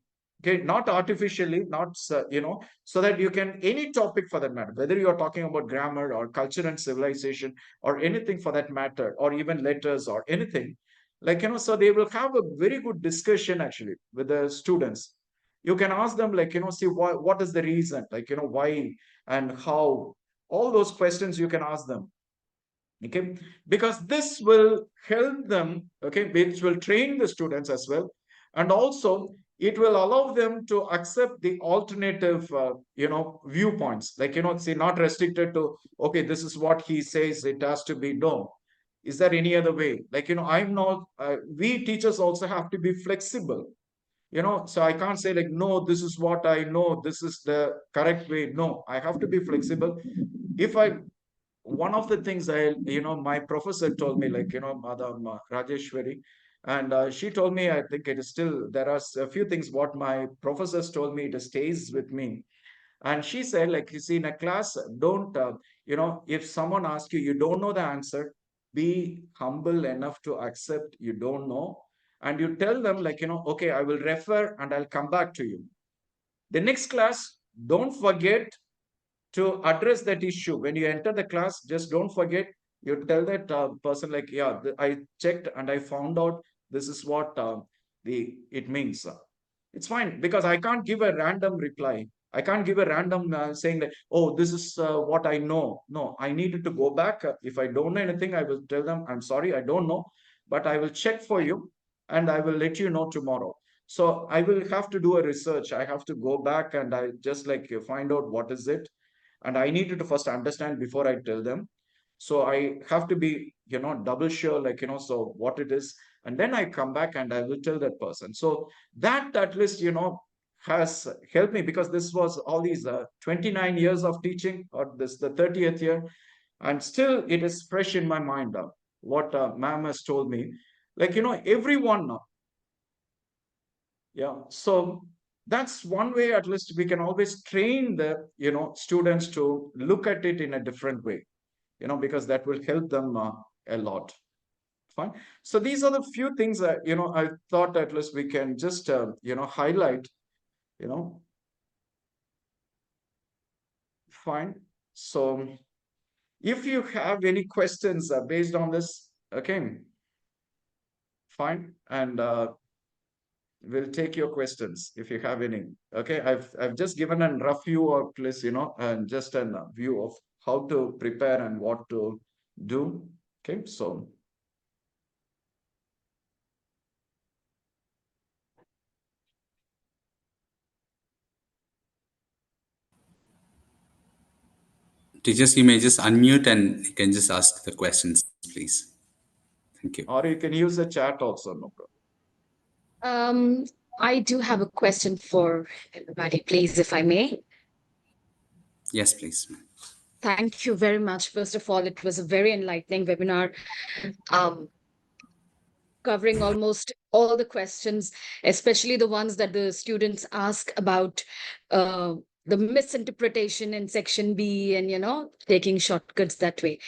Okay, not artificially, not, so that you can, any topic for that matter, whether you are talking about grammar or culture and civilization or anything for that matter, or even letters or anything, like, so they will have a very good discussion actually with the students. You can ask them, like, see, what is the reason, like, why and how, all those questions you can ask them. Okay, because this will help them, okay, which will train the students as well. And also, it will allow them to accept the alternative, viewpoints, like, see, not restricted to, okay, this is what he says, it has to be. No, is there any other way? Like, I'm not, we teachers also have to be flexible, so I can't say, like, no, this is what I know, this is the correct way. No, I have to be flexible. If I One of the things, my professor told me, like, Madam Rajeshwari, and she told me, I think it is still, there are a few things what my professors told me, it stays with me. And she said, like, you see, in a class, don't, if someone asks you, you don't know the answer, be humble enough to accept you don't know. And you tell them, like, okay, I will refer and I'll come back to you. The next class, don't forget to address that issue. When you enter the class, just don't forget, you tell that person, like, yeah, I checked and I found out this is what the it means. It's fine, because I can't give a random reply. I can't give a random saying that, oh, this is what I know. No, I needed to go back. If I don't know anything, I will tell them, I'm sorry, I don't know, but I will check for you and I will let you know tomorrow. So I will have to do a research. I have to go back and I just, like, find out what is it. And I needed to first understand before I tell them. So I have to be, double sure, like, so what it is. And then I come back and I will tell that person. So that at least, has helped me, because this was all these 29 years of teaching, or this the 30th year. And still it is fresh in my mind, what ma'am has told me. Like, everyone, yeah. So that's one way, at least we can always train the, students to look at it in a different way, because that will help them a lot. Fine. So these are the few things that, I thought at least we can just, highlight, you know, fine. So if you have any questions based on this, okay, fine. And we'll take your questions if you have any. Okay, I've just given a rough view of this, and just a view of how to prepare and what to do. Okay, so Teachers, you may just unmute and you can just ask the questions, please. Thank you. or you can use the chat also, no problem. Um, I do have a question for everybody, please, if I may. Yes, please. Thank you very much. First of all, it was a very enlightening webinar, um, covering almost all the questions, especially the ones that the students ask about the misinterpretation in section B and, taking shortcuts that way.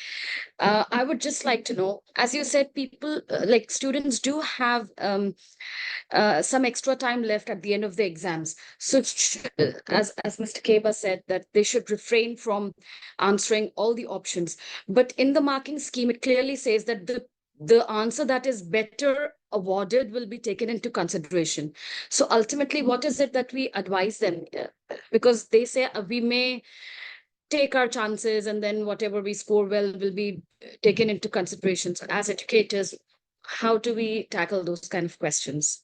I would just like to know, as you said, people like students do have some extra time left at the end of the exams. So, as Mr. Keba said, that they should refrain from answering all the options. But in the marking scheme, it clearly says that the answer that is better awarded will be taken into consideration. So ultimately, what is it that we advise them? Because they say we may take our chances and then whatever we score well will be taken into consideration. So as educators, how do we tackle those kind of questions?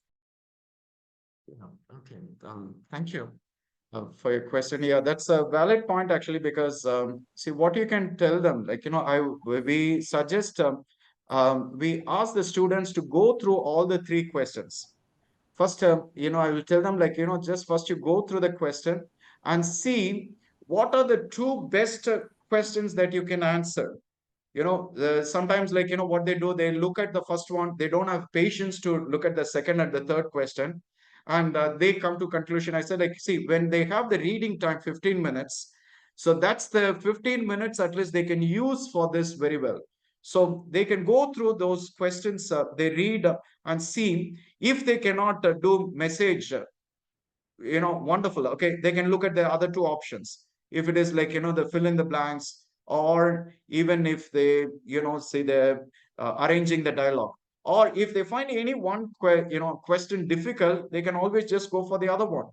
Yeah, okay. Thank you for your question. Yeah, that's a valid point actually, because see, what you can tell them, like, we suggest, we ask the students to go through all the three questions. First, I will tell them, like, just first you go through the question and see what are the two best questions that you can answer. sometimes what they do, they look at the first one, they don't have patience to look at the second and the third question, and they come to conclusion. I said, like, see, when they have the reading time 15 minutes, so that's the 15 minutes at least they can use for this very well. So they can go through those questions, they read and see. If they cannot do message, wonderful. Okay, they can look at the other two options. If it is like, the fill in the blanks, or even if they, say they're arranging the dialogue, or if they find any one question difficult, they can always just go for the other one.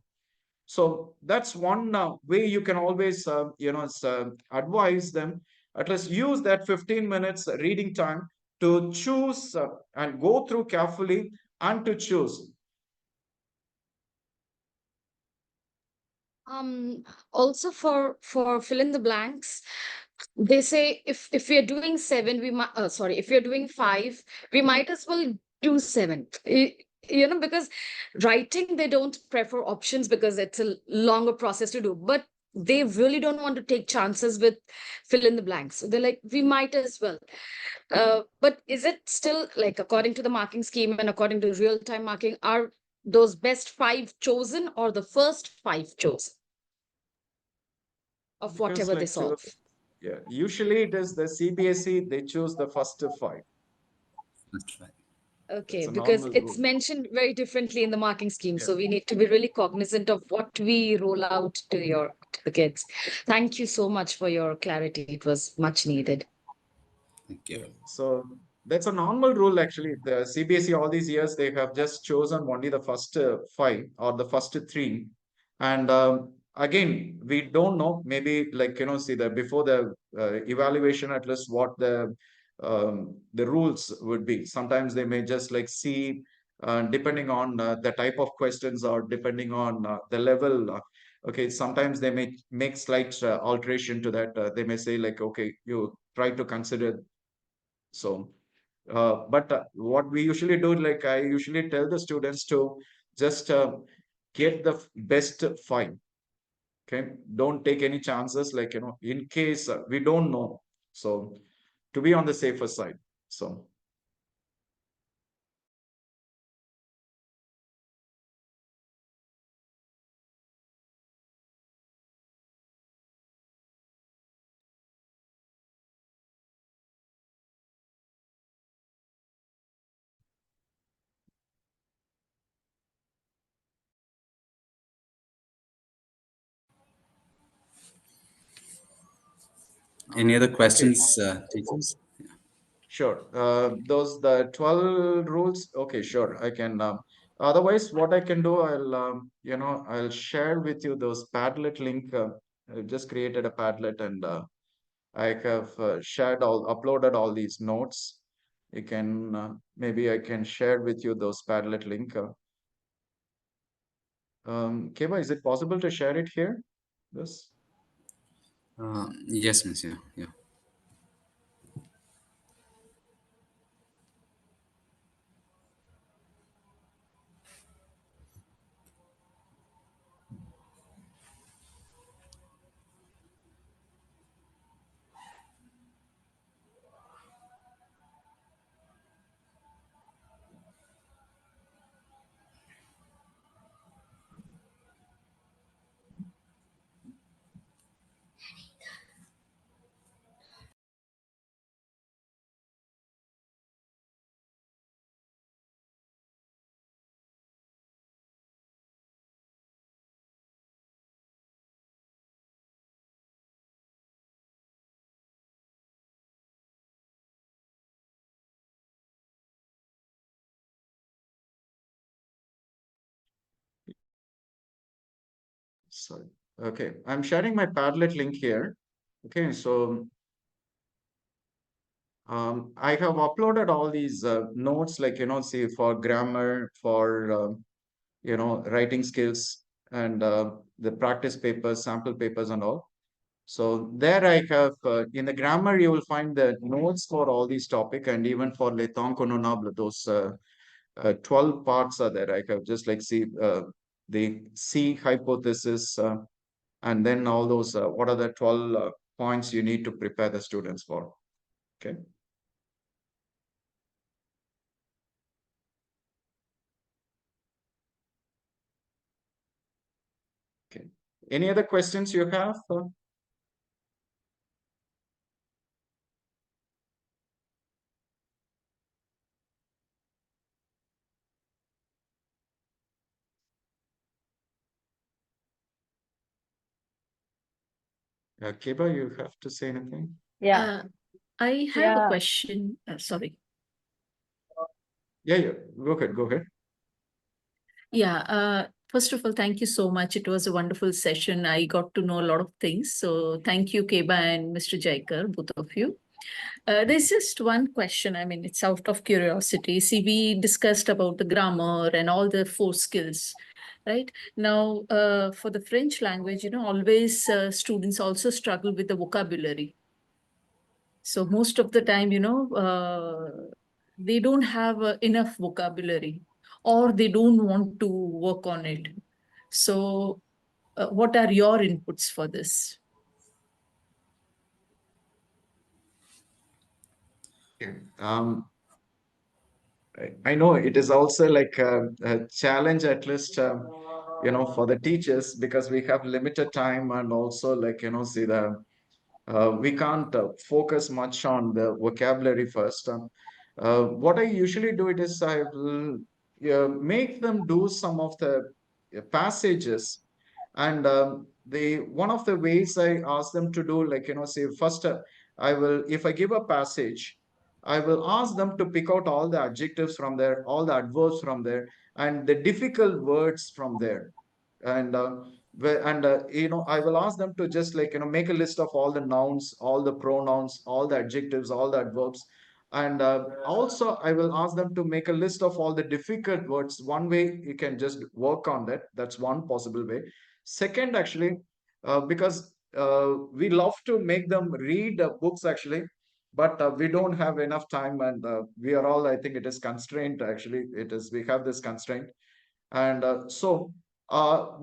So that's one way you can always, advise them. At least use that 15 minutes reading time to choose and go through carefully and to choose. Also for fill in the blanks, they say if we are doing seven, we might sorry, if we are doing five, we might as well do seven. Because writing, they don't prefer options because it's a longer process to do, but they really don't want to take chances with fill in the blanks. So they're like, we might as well. But is it still like, according to the marking scheme and according to real time marking, are those best five chosen or the first five chosen of Because whatever they like to, solve? yeah, usually it is the CBSE, they choose the first five. That's right. Okay, It's a because normal it's rule. mentioned very differently in the marking scheme. Yeah. So we need to be really cognizant of what we roll out to the kids. Thank you so much for your clarity. It was much needed. Thank Yeah. you. So that's a normal rule actually. The CBSE all these years they have just chosen only the first five or the first three, and again we don't know. Maybe like see the before the evaluation at least what the rules would be. Sometimes they may just like see depending on the type of questions or depending on the level. Okay, sometimes they may make slight alteration to that. They may say like, okay, you try to consider so, but what we usually do, like I usually tell the students to just get the best five. Okay, don't take any chances. Like in case we don't know, so to be on the safer side. So Any other okay, questions, teachers? sure. Those the 12 rules. Okay, sure. I can. Otherwise, what I can do, I'll share with you those Padlet link. I just created a Padlet and. I have uploaded all these notes. You can, maybe I can share with you those Padlet link. Keva, is it possible to share it here? This? Yes, Miss. Yeah, yeah. Sorry. Okay, I'm sharing my Padlet link here. Okay, so I have uploaded all these notes, like, see for grammar, for, writing skills and the practice papers, sample papers and all. So there I have, in the grammar, you will find the notes for all these topic and even for Le Temps Convenable, those 12 parts are there. I have just like see the C hypothesis and then all those, what are the 12 points you need to prepare the students for. Okay. Okay. Any other questions you have? Keba, you have to say anything? Yeah. I have a Yeah. question. Sorry. Yeah, yeah. Go ahead. Go ahead. Yeah. First of all, thank you so much. It was a wonderful session. I got to know a lot of things. So thank you, Keba and Mr. Jaikar, both of you. There's just one question. I mean, it's out of curiosity. See, we discussed about the grammar and all the four skills, right? Now, for the French language, always students also struggle with the vocabulary. So most of the time, they don't have enough vocabulary or they don't want to work on it. So what are your inputs for this? Yeah. I know it is also like a challenge, at least, for the teachers, because we have limited time, and also like, see we can't focus much on the vocabulary first. What I usually do it is I will make them do some of the passages, and the one of the ways I ask them to do, like, say first, I will, if I give a passage, I will ask them to pick out all the adjectives from there, all the adverbs from there, and the difficult words from there. And I will ask them to just, like, make a list of all the nouns, all the pronouns, all the adjectives, all the adverbs. And also I will ask them to make a list of all the difficult words. One way you can just work on that. That's one possible way. Second, actually, because we love to make them read books, actually, but we don't have enough time, and we are all, I think it is constraint, actually. It is, we have this constraint. And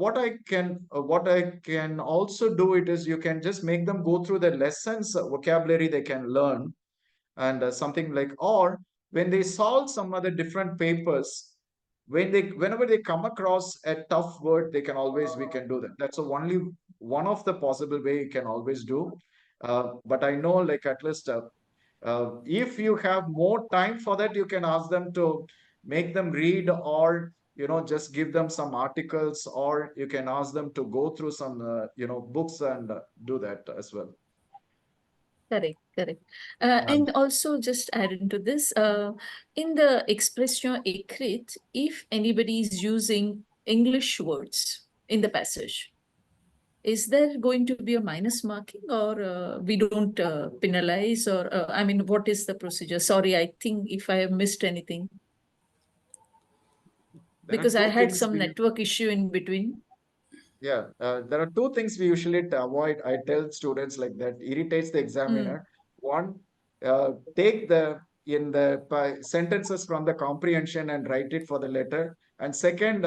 what I can also do it is, you can just make them go through the lessons, vocabulary they can learn, and something like, or when they solve some other different papers, whenever they come across a tough word, they can always, we can do that. That's only one of the possible way you can always do. But I know, like, at least if you have more time for that, you can ask them to make them read, or just give them some articles, or you can ask them to go through some books, and do that as well. Correct, correct. Um, And also just add into this, in the expression écrite, if anybody is using English words in the passage, is there going to be a minus marking, or we don't penalize, or I mean, what is the procedure? Sorry, I think if I have missed anything, there are because I two had things some we network issue in between. Yeah, there are two things we usually avoid. I tell students, like, that irritates the Mm, examiner. One, take the in the sentences from the comprehension and write it for the letter. And second,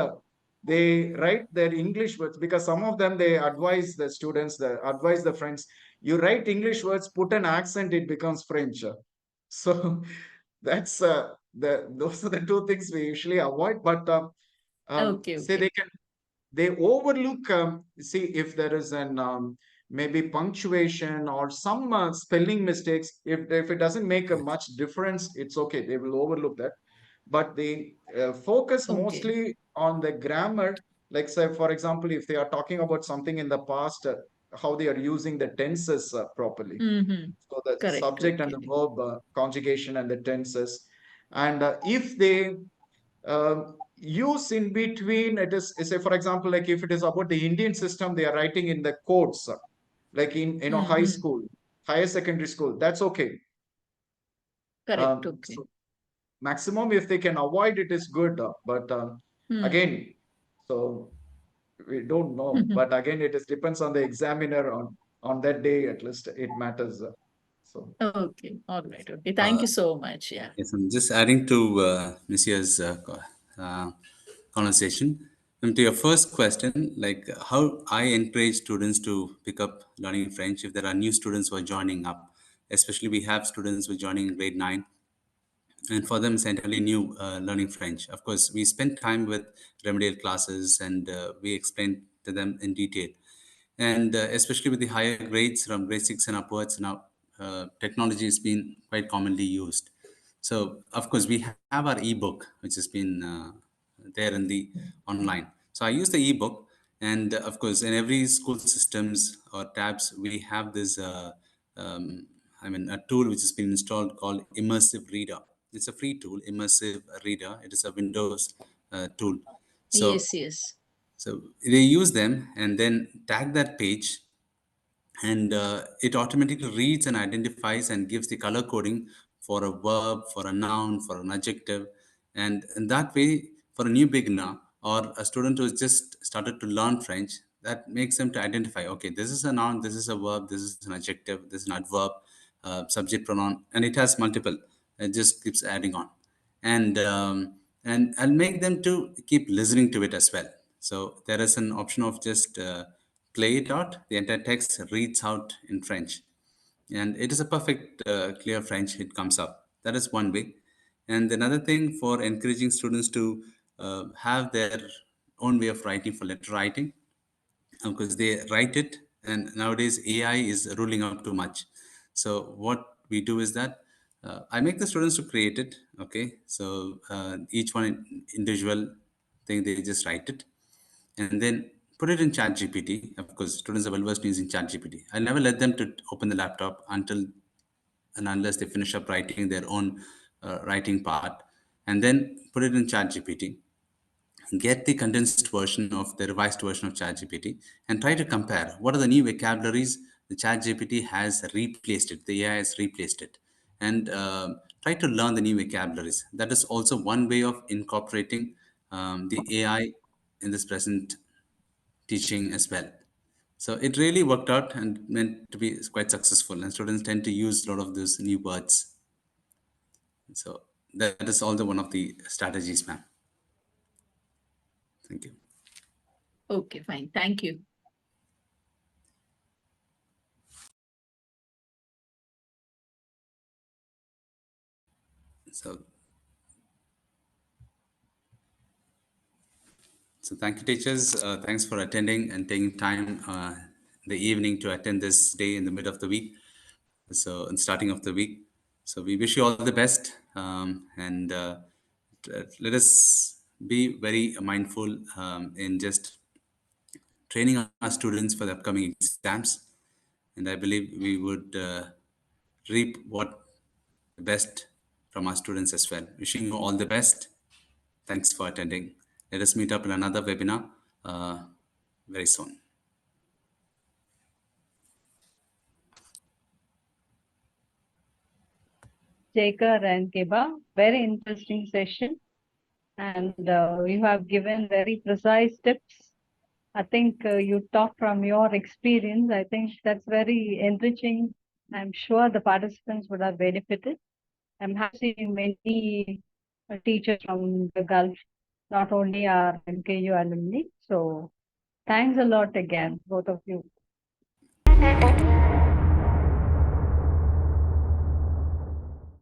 they write their English words, because some of them, they advise the students, they advise the friends. You write English words, put an accent, it becomes French. So that's the those are the two things we usually avoid. But okay, say okay. they overlook, see if there is an maybe punctuation or some spelling mistakes. If it doesn't make a much difference, it's okay, they will overlook that. But they focus Okay. mostly on the grammar. Like, say for example, if they are talking about something in the past, how they are using the tenses properly. Mm-hmm. So the Correct. subject and the Okay. verb conjugation and the tenses. And if they use in between, it is, say for example, like if it is about the Indian system, they are writing in the codes, like in high Mm-hmm. school, higher secondary school, that's okay. Correct. Okay. So maximum, if they can avoid it, is good. But Hmm. again, so we don't know. But again, it is depends on the examiner, on that day, at least it matters. So Okay. All right. Okay. Thank Uh, you so much. Yeah. yes, I'm just adding to Monsieur's conversation. And to your first question, like how I encourage students to pick up learning French if there are new students who are joining up, especially we have students who are joining in grade 9, and for them it's entirely new learning French. Of course, we spend time with remedial classes, and we explain to them in detail. And especially with the higher grades from grade 6 and upwards, now technology has been quite commonly used. So of course we have our ebook, which has been there in the online. So I use the ebook, and of course in every school systems or tabs we have this um, a tool which has been installed called Immersive Reader. It's a free tool, Immersive Reader. It is a Windows tool. So Yes, yes. so they use them and then tag that page, and it automatically reads and identifies and gives the color coding for a verb, for a noun, for an adjective. And in that way, for a new beginner or a student who has just started to learn French, that makes them to identify, okay, this is a noun, this is a verb, this is an adjective, this is an adverb, subject pronoun, and it has multiple. It just keeps adding on. And I'll make them to keep listening to it as well. So there is an option of just play it out. The entire text reads out in French, and it is a perfect clear French. It comes up. That is one way. And another thing for encouraging students to have their own way of writing for letter writing, because they write it, and nowadays AI is ruling out too much. So what we do is that I make the students to create it. Okay, so each one individual thing, they just write it and then put it in chat GPT. Of course, students are well versed in using chat GPT. I'll never let them to open the laptop until and unless they finish up writing their own writing part, and then put it in chat GPT, get the condensed version of the revised version of ChatGPT, and try to compare what are the new vocabularies the ChatGPT has replaced it, the AI has replaced it, and try to learn the new vocabularies. That is also one way of incorporating the AI in this present teaching as well. So it really worked out and meant to be quite successful, and students tend to use a lot of those new words. So that is also one of the strategies, ma'am. Thank you. Okay, fine. Thank you. So So thank you, teachers. Thanks for attending and taking time the evening to attend this day in the middle of the week. So in starting of the week. So we wish you all the best, and let us be very mindful in just training our students for the upcoming exams. And I believe we would reap what the best from our students as well. Wishing you all the best. Thanks for attending. Let us meet up in another webinar very soon. Jaker and Keba, very interesting session. And you have given very precise tips. I think you talk from your experience. I think that's very enriching. I'm sure the participants would have benefited. I'm happy seeing many teachers from the Gulf, not only our MKU alumni. So thanks a lot again, both of you.